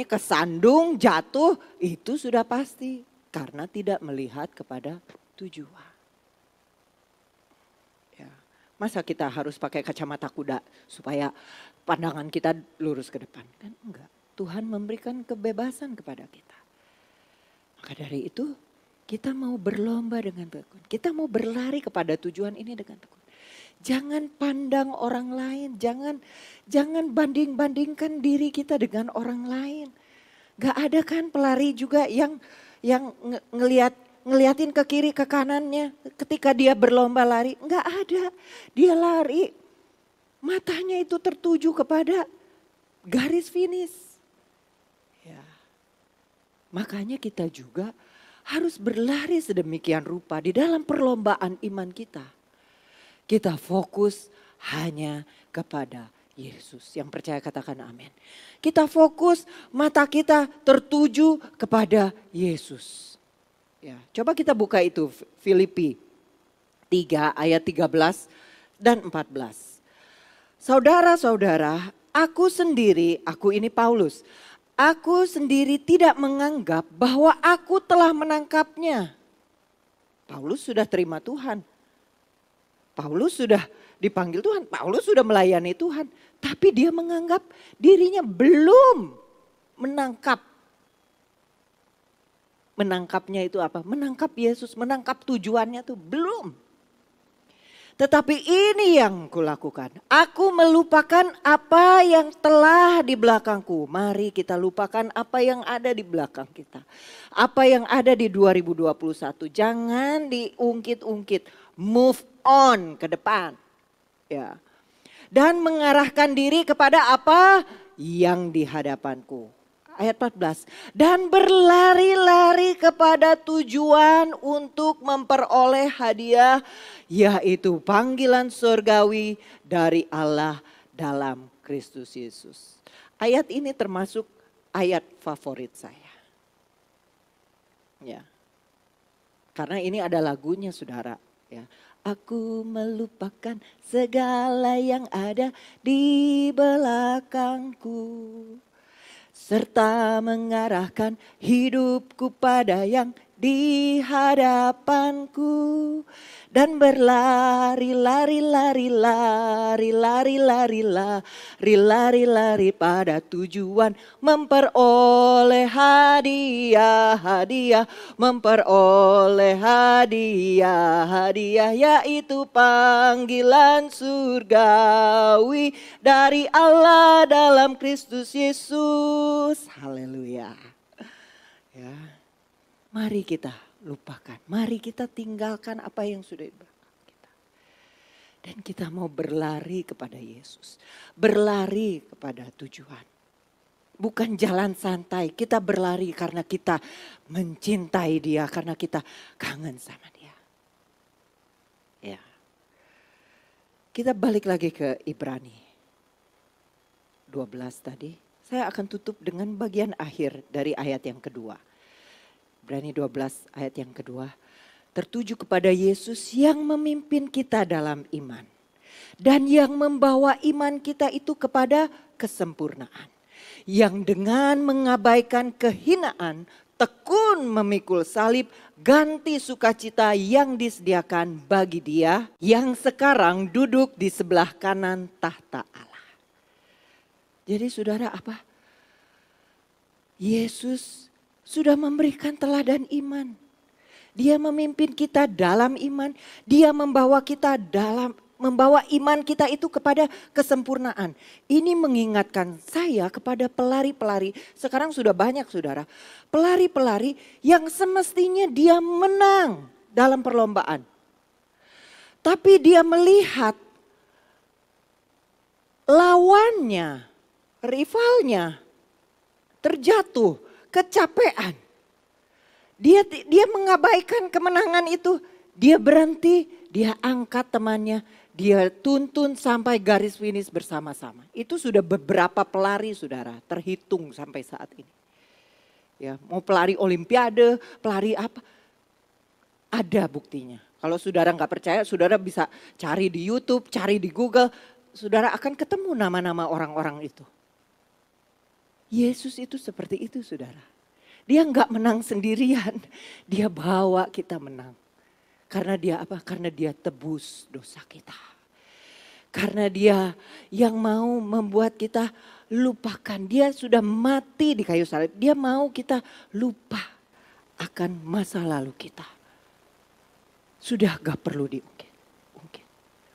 kesandung, jatuh, itu sudah pasti. Karena tidak melihat kepada tujuan. Ya. Masa kita harus pakai kacamata kuda supaya pandangan kita lurus ke depan? Kan enggak. Tuhan memberikan kebebasan kepada kita. Maka dari itu kita mau berlomba dengan tekun. Kita mau berlari kepada tujuan ini dengan tekun. Jangan pandang orang lain. Jangan banding-bandingkan diri kita dengan orang lain. Gak ada kan pelari juga yang ngeliatin ke kiri ke kanannya ketika dia berlomba lari. Gak ada. Dia lari. Matanya itu tertuju kepada garis finish. Ya. Makanya kita juga harus berlari sedemikian rupa di dalam perlombaan iman kita. Kita fokus hanya kepada Yesus. Yang percaya katakan amin. Kita fokus, mata kita tertuju kepada Yesus. Ya, coba kita buka itu Filipi 3 ayat 13 dan 14. Saudara-saudara, aku ini Paulus. Aku sendiri tidak menganggap bahwa aku telah menangkapnya. Paulus sudah terima Tuhan. Paulus sudah dipanggil Tuhan. Paulus sudah melayani Tuhan. Tapi dia menganggap dirinya belum menangkap. Menangkapnya itu apa? Menangkap Yesus, menangkap tujuannya itu belum. Tetapi ini yang kulakukan. Aku melupakan apa yang telah di belakangku. Mari kita lupakan apa yang ada di belakang kita. Apa yang ada di 2021. Jangan diungkit-ungkit. Move on ke depan. Ya. Dan mengarahkan diri kepada apa yang di hadapanku. Ayat 14. Dan berlari-lari kepada tujuan untuk memperoleh hadiah, yaitu panggilan surgawi dari Allah dalam Kristus Yesus. Ayat ini termasuk ayat favorit saya. Ya. Karena ini ada lagunya, saudara. Ya. Aku melupakan segala yang ada di belakangku. Serta mengarahkan hidupku pada yang di hadapanku. Dan berlari-lari pada tujuan memperoleh hadiah, memperoleh hadiah, yaitu panggilan surgawi dari Allah dalam Kristus Yesus. Haleluya. Ya. Mari kita lupakan, mari kita tinggalkan apa yang sudah di belakang kita. Dan kita mau berlari kepada Yesus, berlari kepada tujuan. Bukan jalan santai, kita berlari karena kita mencintai Dia, karena kita kangen sama Dia. Ya. Kita balik lagi ke Ibrani 12 tadi. Saya akan tutup dengan bagian akhir dari ayat yang kedua. Ibrani 12 ayat yang kedua. Tertuju kepada Yesus yang memimpin kita dalam iman. Dan yang membawa iman kita itu kepada kesempurnaan. Yang dengan mengabaikan kehinaan, tekun memikul salib, ganti sukacita yang disediakan bagi Dia yang sekarang duduk di sebelah kanan tahta Allah. Jadi saudara apa? Yesus sudah memberikan teladan iman. Dia memimpin kita dalam iman. Dia membawa iman kita itu kepada kesempurnaan. Ini mengingatkan saya kepada pelari-pelari. Sekarang sudah banyak saudara. Pelari-pelari yang semestinya dia menang dalam perlombaan. Tapi dia melihat lawannya, rivalnya terjatuh, kecapean. Dia mengabaikan kemenangan itu. Dia berhenti, dia angkat temannya, dia tuntun sampai garis finish bersama-sama. Itu sudah beberapa pelari, saudara, terhitung sampai saat ini. Ya, mau pelari olimpiade, pelari apa, ada buktinya. Kalau saudara nggak percaya, saudara bisa cari di YouTube, cari di Google, saudara akan ketemu nama-nama orang-orang itu. Yesus itu seperti itu, saudara. Dia nggak menang sendirian, dia bawa kita menang. Karena dia apa? Karena dia tebus dosa kita. Karena dia yang mau membuat kita lupakan. Dia sudah mati di kayu salib. Dia mau kita lupa akan masa lalu kita. Sudah gak perlu diungkit.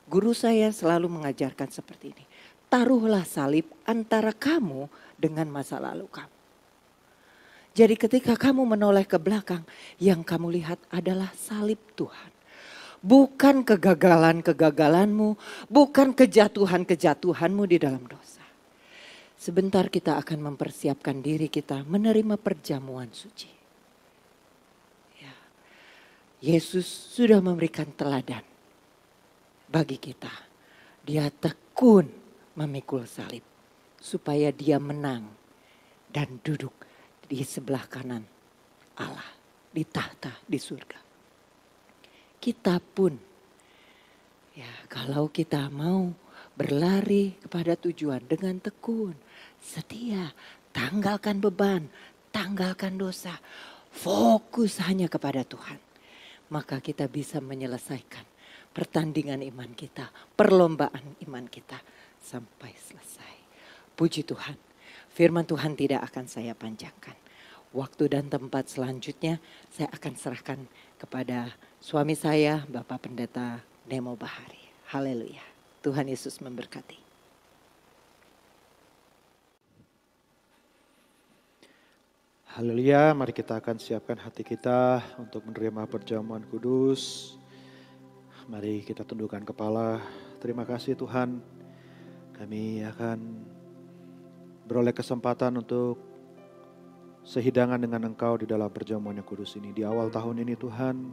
Guru saya selalu mengajarkan seperti ini. Taruhlah salib antara kamu dengan masa lalu kamu. Jadi ketika kamu menoleh ke belakang, yang kamu lihat adalah salib Tuhan. Bukan kegagalan-kegagalanmu, bukan kejatuhan-kejatuhanmu di dalam dosa. Sebentar kita akan mempersiapkan diri kita menerima perjamuan suci. Ya. Yesus sudah memberikan teladan bagi kita. Dia tekun memikul salib supaya dia menang dan duduk di sebelah kanan Allah, di tahta di surga. Kita pun, ya kalau kita mau berlari kepada tujuan dengan tekun, setia, tanggalkan beban, tanggalkan dosa, fokus hanya kepada Tuhan. Maka kita bisa menyelesaikan pertandingan iman kita, perlombaan iman kita sampai selesai. Puji Tuhan, firman Tuhan tidak akan saya panjangkan. Waktu dan tempat selanjutnya saya akan serahkan kepada suami saya, Bapak Pendeta Nemo Bahari. Haleluya. Tuhan Yesus memberkati. Haleluya, mari kita akan siapkan hati kita untuk menerima perjamuan kudus. Mari kita tundukkan kepala. Terima kasih Tuhan, kami akan beroleh kesempatan untuk sehidangan dengan Engkau di dalam perjamuan yang kudus ini. Di awal tahun ini Tuhan,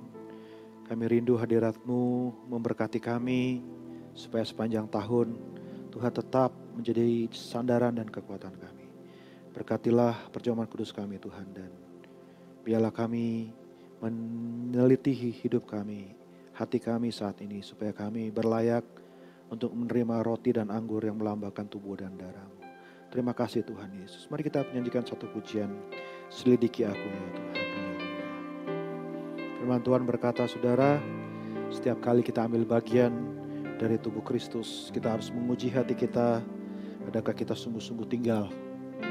kami rindu hadirat-Mu memberkati kami supaya sepanjang tahun Tuhan tetap menjadi sandaran dan kekuatan kami. Berkatilah perjamuan kudus kami Tuhan, dan biarlah kami meneliti hidup kami, hati kami saat ini, supaya kami berlayak untuk menerima roti dan anggur yang melambangkan tubuh dan darah-Mu. Terima kasih Tuhan Yesus. Mari kita menyanyikan satu pujian, selidiki aku ya Tuhan. Firman Tuhan berkata, saudara, setiap kali kita ambil bagian dari tubuh Kristus, kita harus menguji hati kita, adakah kita sungguh-sungguh tinggal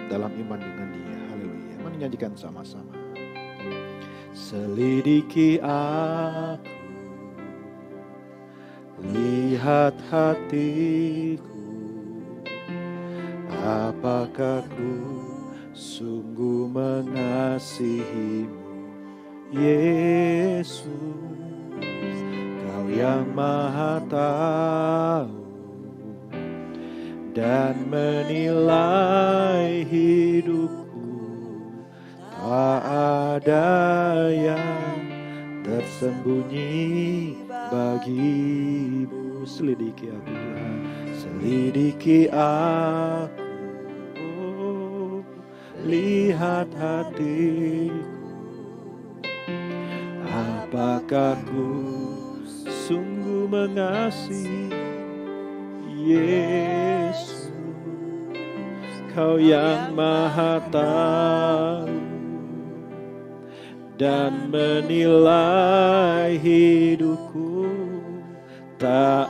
dalam iman dengan Dia. Haleluya. Mari nyanyikan sama-sama. Selidiki aku, lihat hatiku, apakah ku sungguh mengasihimu, Yesus, Kau yang Maha Tahu dan menilai hidupku, tak ada yang tersembunyi bagimu. Selidiki aku Tuhan, selidiki aku, lihat hatiku, apakah ku sungguh mengasihi, Yesus, Kau yang Maha Tahu dan menilai hidupku, tak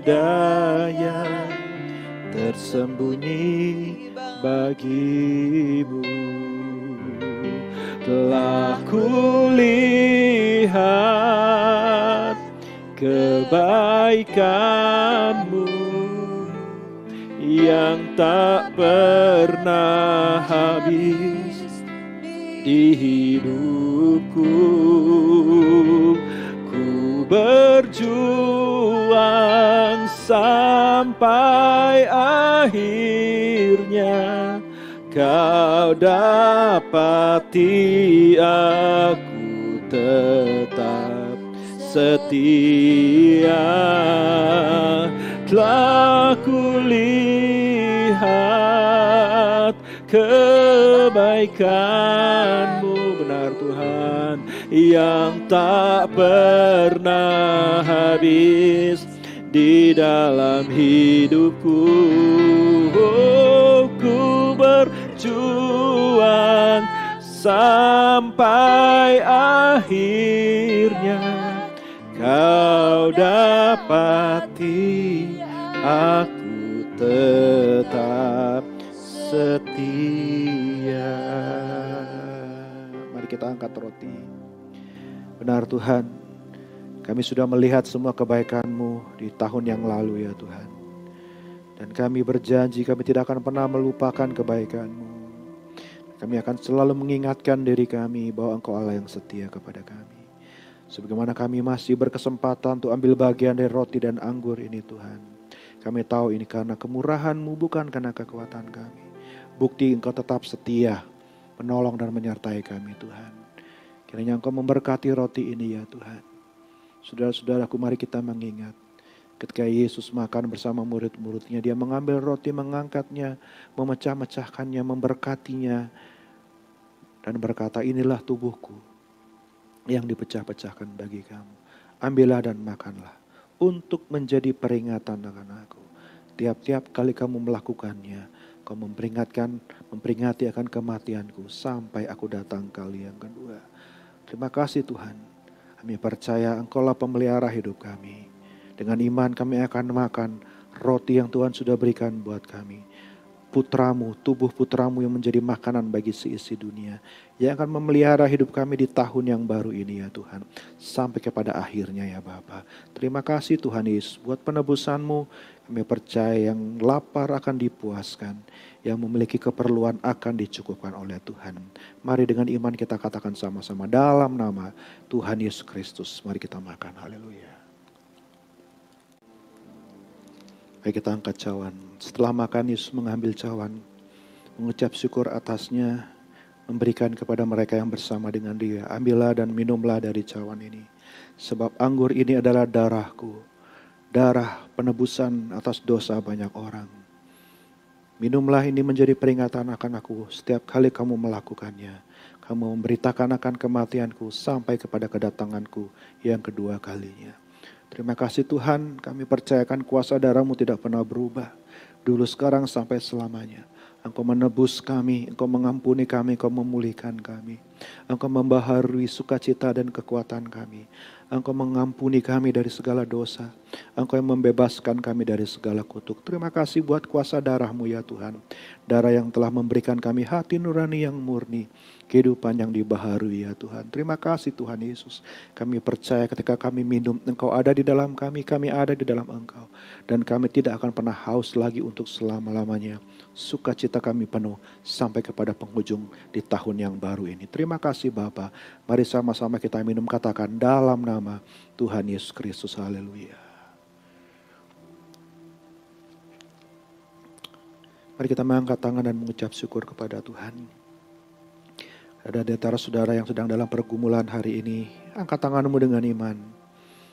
ada yang tersembunyi bagimu. Telah kulihat kebaikan-Mu yang tak pernah habis di hidupku. sampai akhirnya Kau dapati aku tetap setia. Telah kulihat kebaikan-Mu, benar Tuhan, yang tak pernah habis di dalam hidupku. Ku berjuang sampai akhirnya Kau dapati aku tetap setia. Mari kita angkat roti. Benar Tuhan, kami sudah melihat semua kebaikan-Mu di tahun yang lalu ya Tuhan. Dan kami berjanji kami tidak akan pernah melupakan kebaikan-Mu. Kami akan selalu mengingatkan diri kami bahwa Engkau Allah yang setia kepada kami. Sebagaimana kami masih berkesempatan untuk ambil bagian dari roti dan anggur ini Tuhan. Kami tahu ini karena kemurahan-Mu, bukan karena kekuatan kami. Bukti Engkau tetap setia, menolong dan menyertai kami Tuhan. Kiranya Engkau memberkati roti ini ya Tuhan. Saudara-saudaraku, mari kita mengingat. Ketika Yesus makan bersama murid-muridnya, dia mengambil roti, mengangkatnya, memecah-mecahkannya, memberkatinya, dan berkata, inilah tubuhku yang dipecah-pecahkan bagi kamu. Ambillah dan makanlah, untuk menjadi peringatan akan aku. Tiap-tiap kali kamu melakukannya, kau memperingati akan kematianku, sampai aku datang kali yang kedua. Terima kasih Tuhan, kami percaya Engkaulah pemelihara hidup kami. Dengan iman kami akan makan roti yang Tuhan sudah berikan buat kami. Putramu, tubuh putramu yang menjadi makanan bagi seisi dunia. Yang akan memelihara hidup kami di tahun yang baru ini ya Tuhan. Sampai kepada akhirnya ya Bapa. Terima kasih Tuhan Yesus buat penebusan-Mu. Kami percaya yang lapar akan dipuaskan. Yang memiliki keperluan akan dicukupkan oleh Tuhan. Mari dengan iman kita katakan sama-sama dalam nama Tuhan Yesus Kristus. Mari kita makan. Haleluya. Baik, kita angkat cawan. Setelah makan, Yesus mengambil cawan, mengucap syukur atasnya, memberikan kepada mereka yang bersama dengan Dia. Ambillah dan minumlah dari cawan ini. Sebab anggur ini adalah darahku, darah penebusan atas dosa banyak orang. Minumlah ini menjadi peringatan akan aku setiap kali kamu melakukannya. Kamu memberitakan akan kematianku sampai kepada kedatanganku yang kedua kalinya. Terima kasih Tuhan, kami percayakan kuasa darah-Mu tidak pernah berubah. Dulu, sekarang, sampai selamanya. Engkau menebus kami, Engkau mengampuni kami, Engkau memulihkan kami. Engkau membaharui sukacita dan kekuatan kami. Engkau mengampuni kami dari segala dosa. Engkau yang membebaskan kami dari segala kutuk. Terima kasih buat kuasa darah-Mu ya Tuhan. Darah yang telah memberikan kami hati nurani yang murni. Kehidupan yang dibaharui ya Tuhan. Terima kasih Tuhan Yesus. Kami percaya ketika kami minum, Engkau ada di dalam kami ada di dalam Engkau. Dan kami tidak akan pernah haus lagi untuk selama-lamanya. Sukacita kami penuh sampai kepada penghujung di tahun yang baru ini. Terima kasih Bapa. Mari sama-sama kita minum, katakan dalam nama Tuhan Yesus Kristus. Haleluya. Mari kita mengangkat tangan dan mengucap syukur kepada Tuhan. Ada di antara saudara yang sedang dalam pergumulan hari ini, angkat tanganmu dengan iman.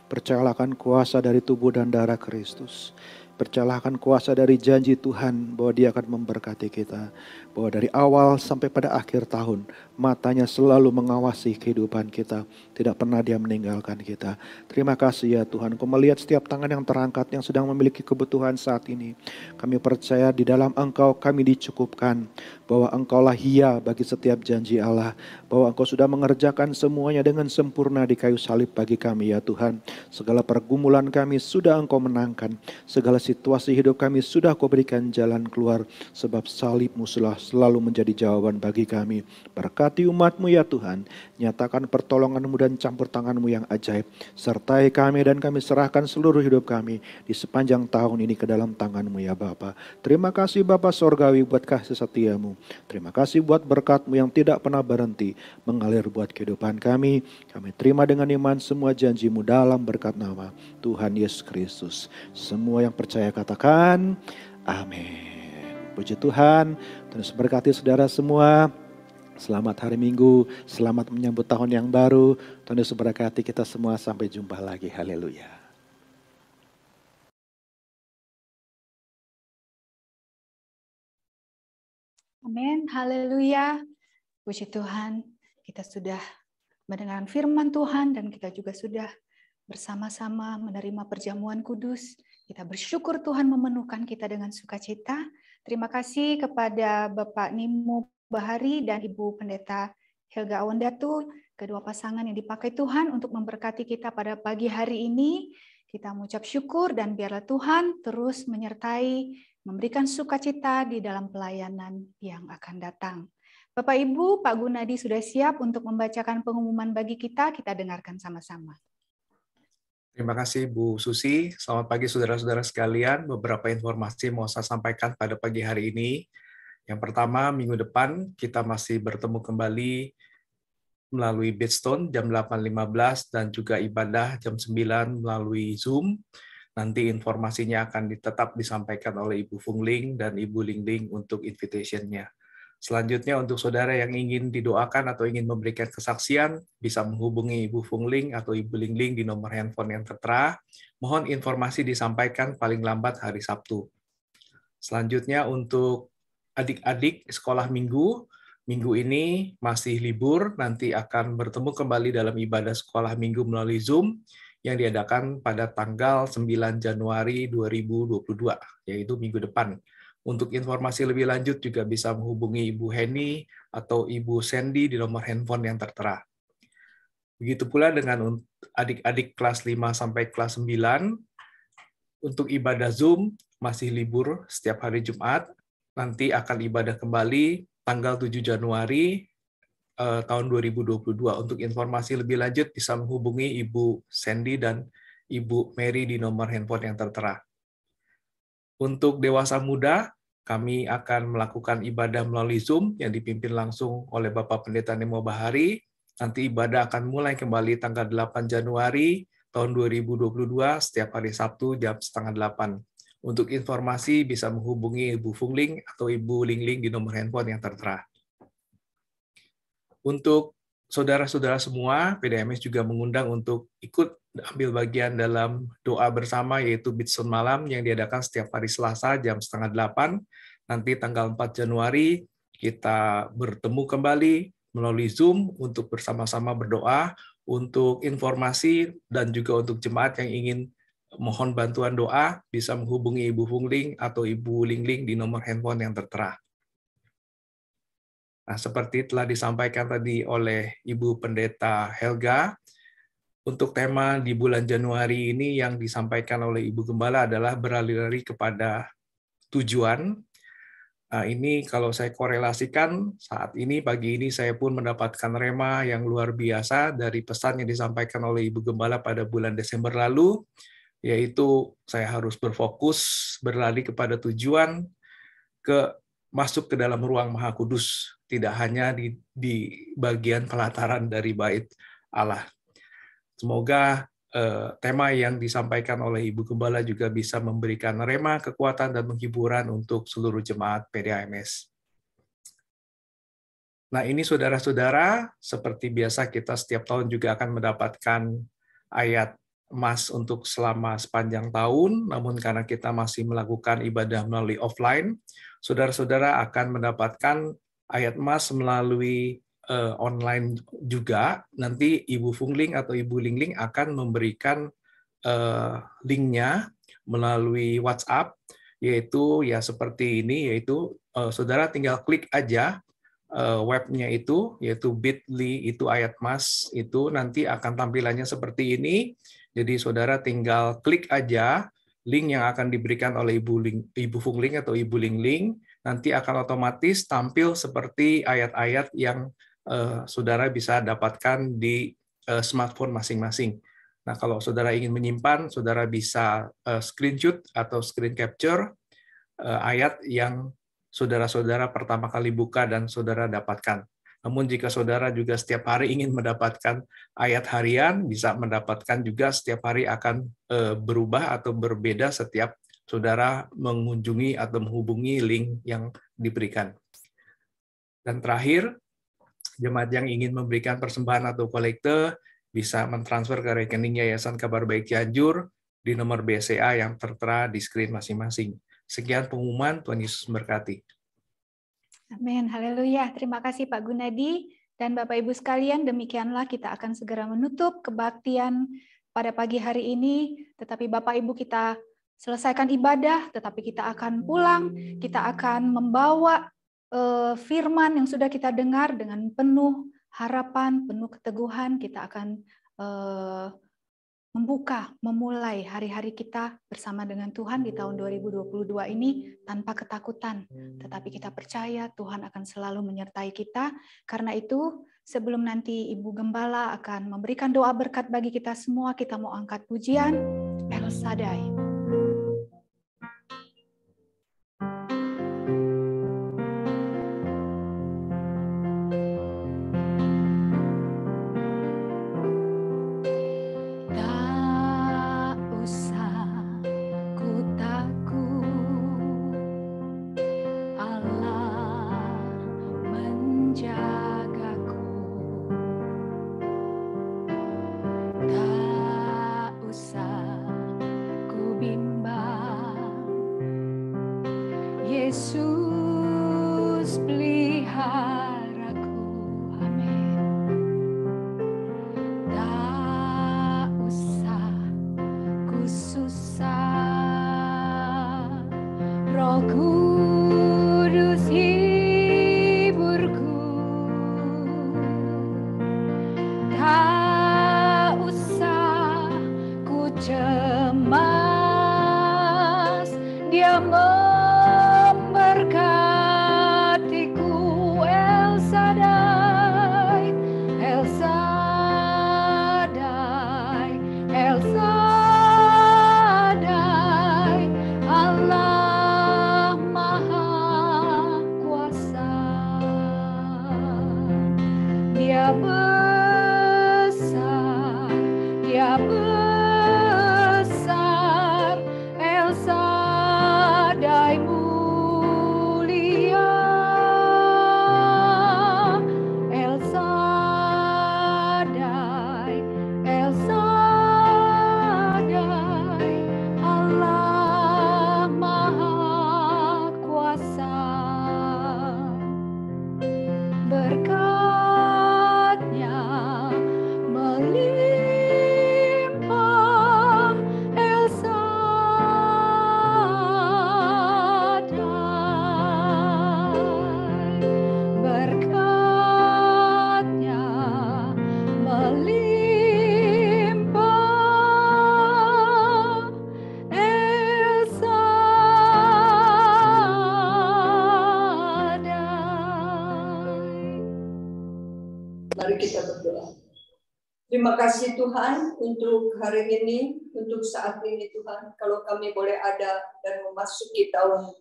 Percayalah akan kuasa dari tubuh dan darah Kristus. Percayalah akan kuasa dari janji Tuhan bahwa Dia akan memberkati kita. Bahwa dari awal sampai pada akhir tahun, matanya selalu mengawasi kehidupan kita. Tidak pernah Dia meninggalkan kita. Terima kasih ya Tuhan. Kau melihat setiap tangan yang terangkat yang sedang memiliki kebutuhan saat ini. Kami percaya di dalam Engkau kami dicukupkan. Bahwa Engkaulah Hia bagi setiap janji Allah. Bahwa Engkau sudah mengerjakan semuanya dengan sempurna di kayu salib bagi kami ya Tuhan. Segala pergumulan kami sudah Engkau menangkan. Segala situasi hidup kami sudah Kau berikan jalan keluar. Sebab salib-Mu selalu menjadi jawaban bagi kami. Berkati umat-Mu ya Tuhan. Nyatakan pertolongan-Mu dan campur tangan-Mu yang ajaib. Sertai kami dan kami serahkan seluruh hidup kami di sepanjang tahun ini ke dalam tangan-Mu ya Bapa. Terima kasih Bapa Sorgawi buat kasih setia-Mu. Terima kasih buat berkat-Mu yang tidak pernah berhenti mengalir buat kehidupan kami. Kami terima dengan iman semua janji-Mu dalam berkat nama Tuhan Yesus Kristus. Semua yang percaya saya katakan, amin. Puji Tuhan, Tuhan Yesus berkati saudara semua. Selamat hari Minggu, selamat menyambut tahun yang baru. Tuhan Yesus berkati kita semua, sampai jumpa lagi. Haleluya. Amin, haleluya. Puji Tuhan, kita sudah mendengar firman Tuhan dan kita juga sudah bersama-sama menerima perjamuan kudus. Kita bersyukur Tuhan memenuhkan kita dengan sukacita. Terima kasih kepada Bapak Nimo Bahari dan Ibu Pendeta Helga Awandatu, kedua pasangan yang dipakai Tuhan untuk memberkati kita pada pagi hari ini. Kita mengucap syukur dan biarlah Tuhan terus menyertai, memberikan sukacita di dalam pelayanan yang akan datang. Bapak Ibu, Pak Gunadi sudah siap untuk membacakan pengumuman bagi kita dengarkan sama-sama. Terima kasih Bu Susi. Selamat pagi saudara-saudara sekalian. Beberapa informasi mau saya sampaikan pada pagi hari ini. Yang pertama, minggu depan kita masih bertemu kembali melalui Bidstone jam 8.15 dan juga ibadah jam 9 melalui Zoom. Nanti informasinya akan tetap disampaikan oleh Ibu Fungling dan Ibu Lingling untuk invitation-nya. Selanjutnya untuk saudara yang ingin didoakan atau ingin memberikan kesaksian, bisa menghubungi Ibu Fungling atau Ibu Lingling di nomor handphone yang tertera. Mohon informasi disampaikan paling lambat hari Sabtu. Selanjutnya untuk adik-adik sekolah minggu ini masih libur, nanti akan bertemu kembali dalam ibadah sekolah minggu melalui Zoom yang diadakan pada tanggal 9 Januari 2022, yaitu minggu depan. Untuk informasi lebih lanjut juga bisa menghubungi Ibu Heni atau Ibu Sandy di nomor handphone yang tertera. Begitu pula dengan adik-adik kelas 5 sampai kelas 9, untuk ibadah Zoom masih libur setiap hari Jumat, nanti akan ibadah kembali tanggal 7 Januari tahun 2022. Untuk informasi lebih lanjut bisa menghubungi Ibu Sandy dan Ibu Mary di nomor handphone yang tertera. Untuk dewasa muda, kami akan melakukan ibadah melalui Zoom yang dipimpin langsung oleh Bapak Pendeta Nimo Bahari. Nanti ibadah akan mulai kembali tanggal 8 Januari tahun 2022 setiap hari Sabtu jam 7:30. Untuk informasi bisa menghubungi Ibu Fungling atau Ibu Lingling di nomor handphone yang tertera. Untuk saudara-saudara semua, PDMS juga mengundang untuk ikut ambil bagian dalam doa bersama, yaitu Bidstone Malam yang diadakan setiap hari Selasa jam 7:30. Nanti tanggal 4 Januari kita bertemu kembali melalui Zoom untuk bersama-sama berdoa. Untuk informasi dan juga untuk jemaat yang ingin mohon bantuan doa, bisa menghubungi Ibu Fungling atau Ibu Lingling di nomor handphone yang tertera. Nah, seperti telah disampaikan tadi oleh Ibu Pendeta Helga, untuk tema di bulan Januari ini yang disampaikan oleh Ibu Gembala adalah berlari kepada tujuan. Nah, ini kalau saya korelasikan, saat ini, pagi ini saya pun mendapatkan rema yang luar biasa dari pesan yang disampaikan oleh Ibu Gembala pada bulan Desember lalu, yaitu saya harus berfokus, berlari kepada tujuan, masuk ke dalam ruang Maha Kudus, tidak hanya di bagian pelataran dari bait Allah. Semoga tema yang disampaikan oleh Ibu Gembala juga bisa memberikan rema, kekuatan, dan penghiburan untuk seluruh jemaat PDAMS. Nah, ini saudara-saudara, seperti biasa kita setiap tahun juga akan mendapatkan ayat emas untuk selama sepanjang tahun, namun karena kita masih melakukan ibadah melalui offline, saudara-saudara akan mendapatkan ayat emas melalui online juga. Nanti Ibu Fungling atau Ibu Lingling akan memberikan linknya melalui WhatsApp, yaitu ya seperti ini, yaitu saudara tinggal klik aja webnya itu, yaitu bit.ly itu ayat emas, itu nanti akan tampilannya seperti ini. Jadi saudara tinggal klik aja link yang akan diberikan oleh Ibu Fungling atau Ibu Lingling, nanti akan otomatis tampil seperti ayat-ayat yang saudara bisa dapatkan di smartphone masing-masing. Nah, kalau saudara ingin menyimpan, saudara bisa screenshot atau screen capture ayat yang saudara-saudara pertama kali buka dan saudara dapatkan. Namun jika saudara juga setiap hari ingin mendapatkan ayat harian, bisa mendapatkan juga setiap hari akan berubah atau berbeda setiap saudara mengunjungi atau menghubungi link yang diberikan. Dan terakhir, jemaat yang ingin memberikan persembahan atau kolekte bisa mentransfer ke rekening Yayasan Kabar Baik Cianjur di nomor BCA yang tertera di screen masing-masing. Sekian pengumuman, Tuhan Yesus memberkati. Amin, haleluya. Terima kasih Pak Gunadi dan Bapak Ibu sekalian, demikianlah kita akan segera menutup kebaktian pada pagi hari ini, tetapi Bapak Ibu kita selesaikan ibadah, tetapi kita akan pulang, kita akan membawa firman yang sudah kita dengar dengan penuh harapan, penuh keteguhan, kita akan memulai hari-hari kita bersama dengan Tuhan di tahun 2022 ini tanpa ketakutan. Tetapi kita percaya Tuhan akan selalu menyertai kita. Karena itu, sebelum nanti Ibu Gembala akan memberikan doa berkat bagi kita semua, kita mau angkat pujian El Shaddai. Yesus peliharaku, amin. Tak usah ku susah, Roh Kudus hiburku. Tak usah ku cemas, Dia memberkatiku. El Shaddai, El Shaddai, El Shaddai, Allah Maha Kuasa. Dia besar, Dia besar, El Shaddai mulia, El Shaddai, El Shaddai, Allah Maha Kuasa. Berkat-Nya melimpah, El Shaddai. Berkat-Nya melimpah, El Shaddai. Mari kita berdoa. Terima kasih Tuhan untuk hari ini, untuk saat ini Tuhan. Kalau kami boleh ada dan memasuki tahun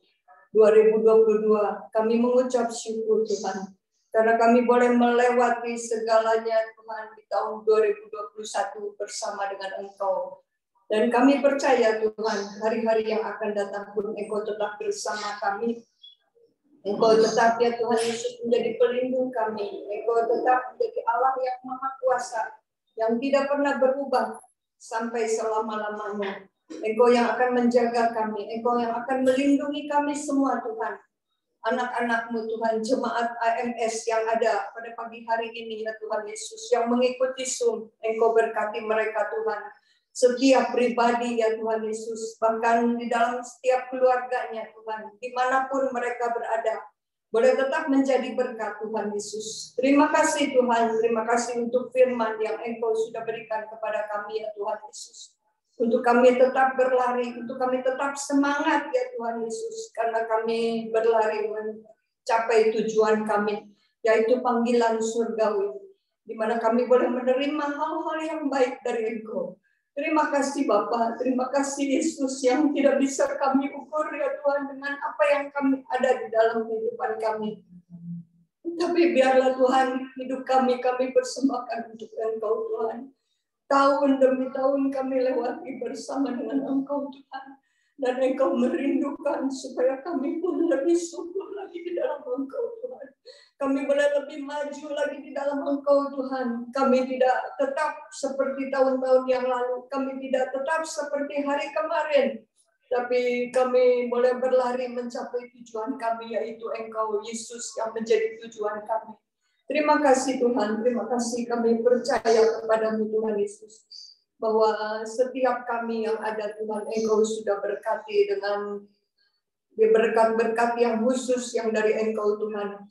2022, kami mengucap syukur Tuhan. Karena kami boleh melewati segalanya Tuhan di tahun 2021 bersama dengan Engkau. Dan kami percaya Tuhan, hari-hari yang akan datang pun Engkau tetap bersama kami. Engkau tetap ya Tuhan Yesus menjadi pelindung kami. Engkau tetap menjadi Allah yang Maha Kuasa, yang tidak pernah berubah sampai selama-lamanya. Engkau yang akan menjaga kami, Engkau yang akan melindungi kami semua Tuhan. Anak-anak-Mu Tuhan, jemaat AMS yang ada pada pagi hari ini ya Tuhan Yesus, yang mengikuti Zoom, Engkau berkati mereka Tuhan. Setiap pribadi ya Tuhan Yesus, bahkan di dalam setiap keluarganya Tuhan, dimanapun mereka berada, boleh tetap menjadi berkat Tuhan Yesus. Terima kasih Tuhan, terima kasih untuk firman yang Engkau sudah berikan kepada kami ya Tuhan Yesus. Untuk kami tetap berlari, untuk kami tetap semangat ya Tuhan Yesus, karena kami berlari mencapai tujuan kami, yaitu panggilan surgawi, di mana kami boleh menerima hal-hal yang baik dari Engkau. Terima kasih Bapa, terima kasih Yesus yang tidak bisa kami ukur ya Tuhan dengan apa yang kami ada di dalam kehidupan kami. Tapi biarlah Tuhan hidup kami persembahkan untuk Engkau Tuhan. Tahun demi tahun kami lewati bersama dengan Engkau Tuhan. Dan Engkau merindukan supaya kami pun lebih subur lagi di dalam Engkau, Tuhan. Kami boleh lebih maju lagi di dalam Engkau, Tuhan. Kami tidak tetap seperti tahun-tahun yang lalu. Kami tidak tetap seperti hari kemarin. Tapi kami boleh berlari mencapai tujuan kami, yaitu Engkau, Yesus, yang menjadi tujuan kami. Terima kasih Tuhan, terima kasih kami percaya kepada-Mu Tuhan Yesus. Bahwa setiap kami yang ada Tuhan, Engkau sudah berkati dengan berkat-berkat yang khusus yang dari Engkau Tuhan.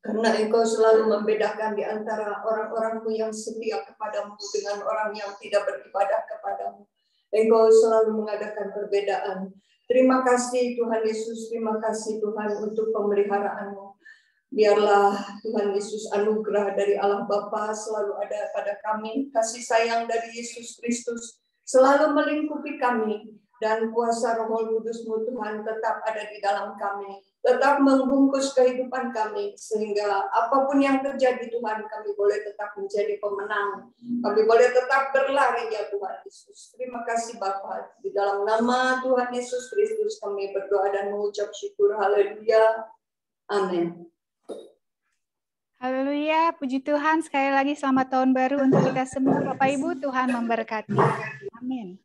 Karena Engkau selalu membedakan di antara orang-orang-Mu yang setia kepadamu dengan orang yang tidak beribadah kepadamu. Engkau selalu mengadakan perbedaan. Terima kasih Tuhan Yesus, terima kasih Tuhan untuk pemeliharaan-Mu. Biarlah Tuhan Yesus anugerah dari Allah Bapa selalu ada pada kami. Kasih sayang dari Yesus Kristus selalu melingkupi kami. Dan kuasa Roh Kudus-Mu Tuhan tetap ada di dalam kami. Tetap membungkus kehidupan kami. Sehingga apapun yang terjadi Tuhan, kami boleh tetap menjadi pemenang. Kami boleh tetap berlari ya Tuhan Yesus. Terima kasih Bapa. Di dalam nama Tuhan Yesus Kristus kami berdoa dan mengucap syukur. Haleluya. Amin. Haleluya, puji Tuhan. Sekali lagi selamat tahun baru untuk kita semua Bapak Ibu. Tuhan memberkati. Amin.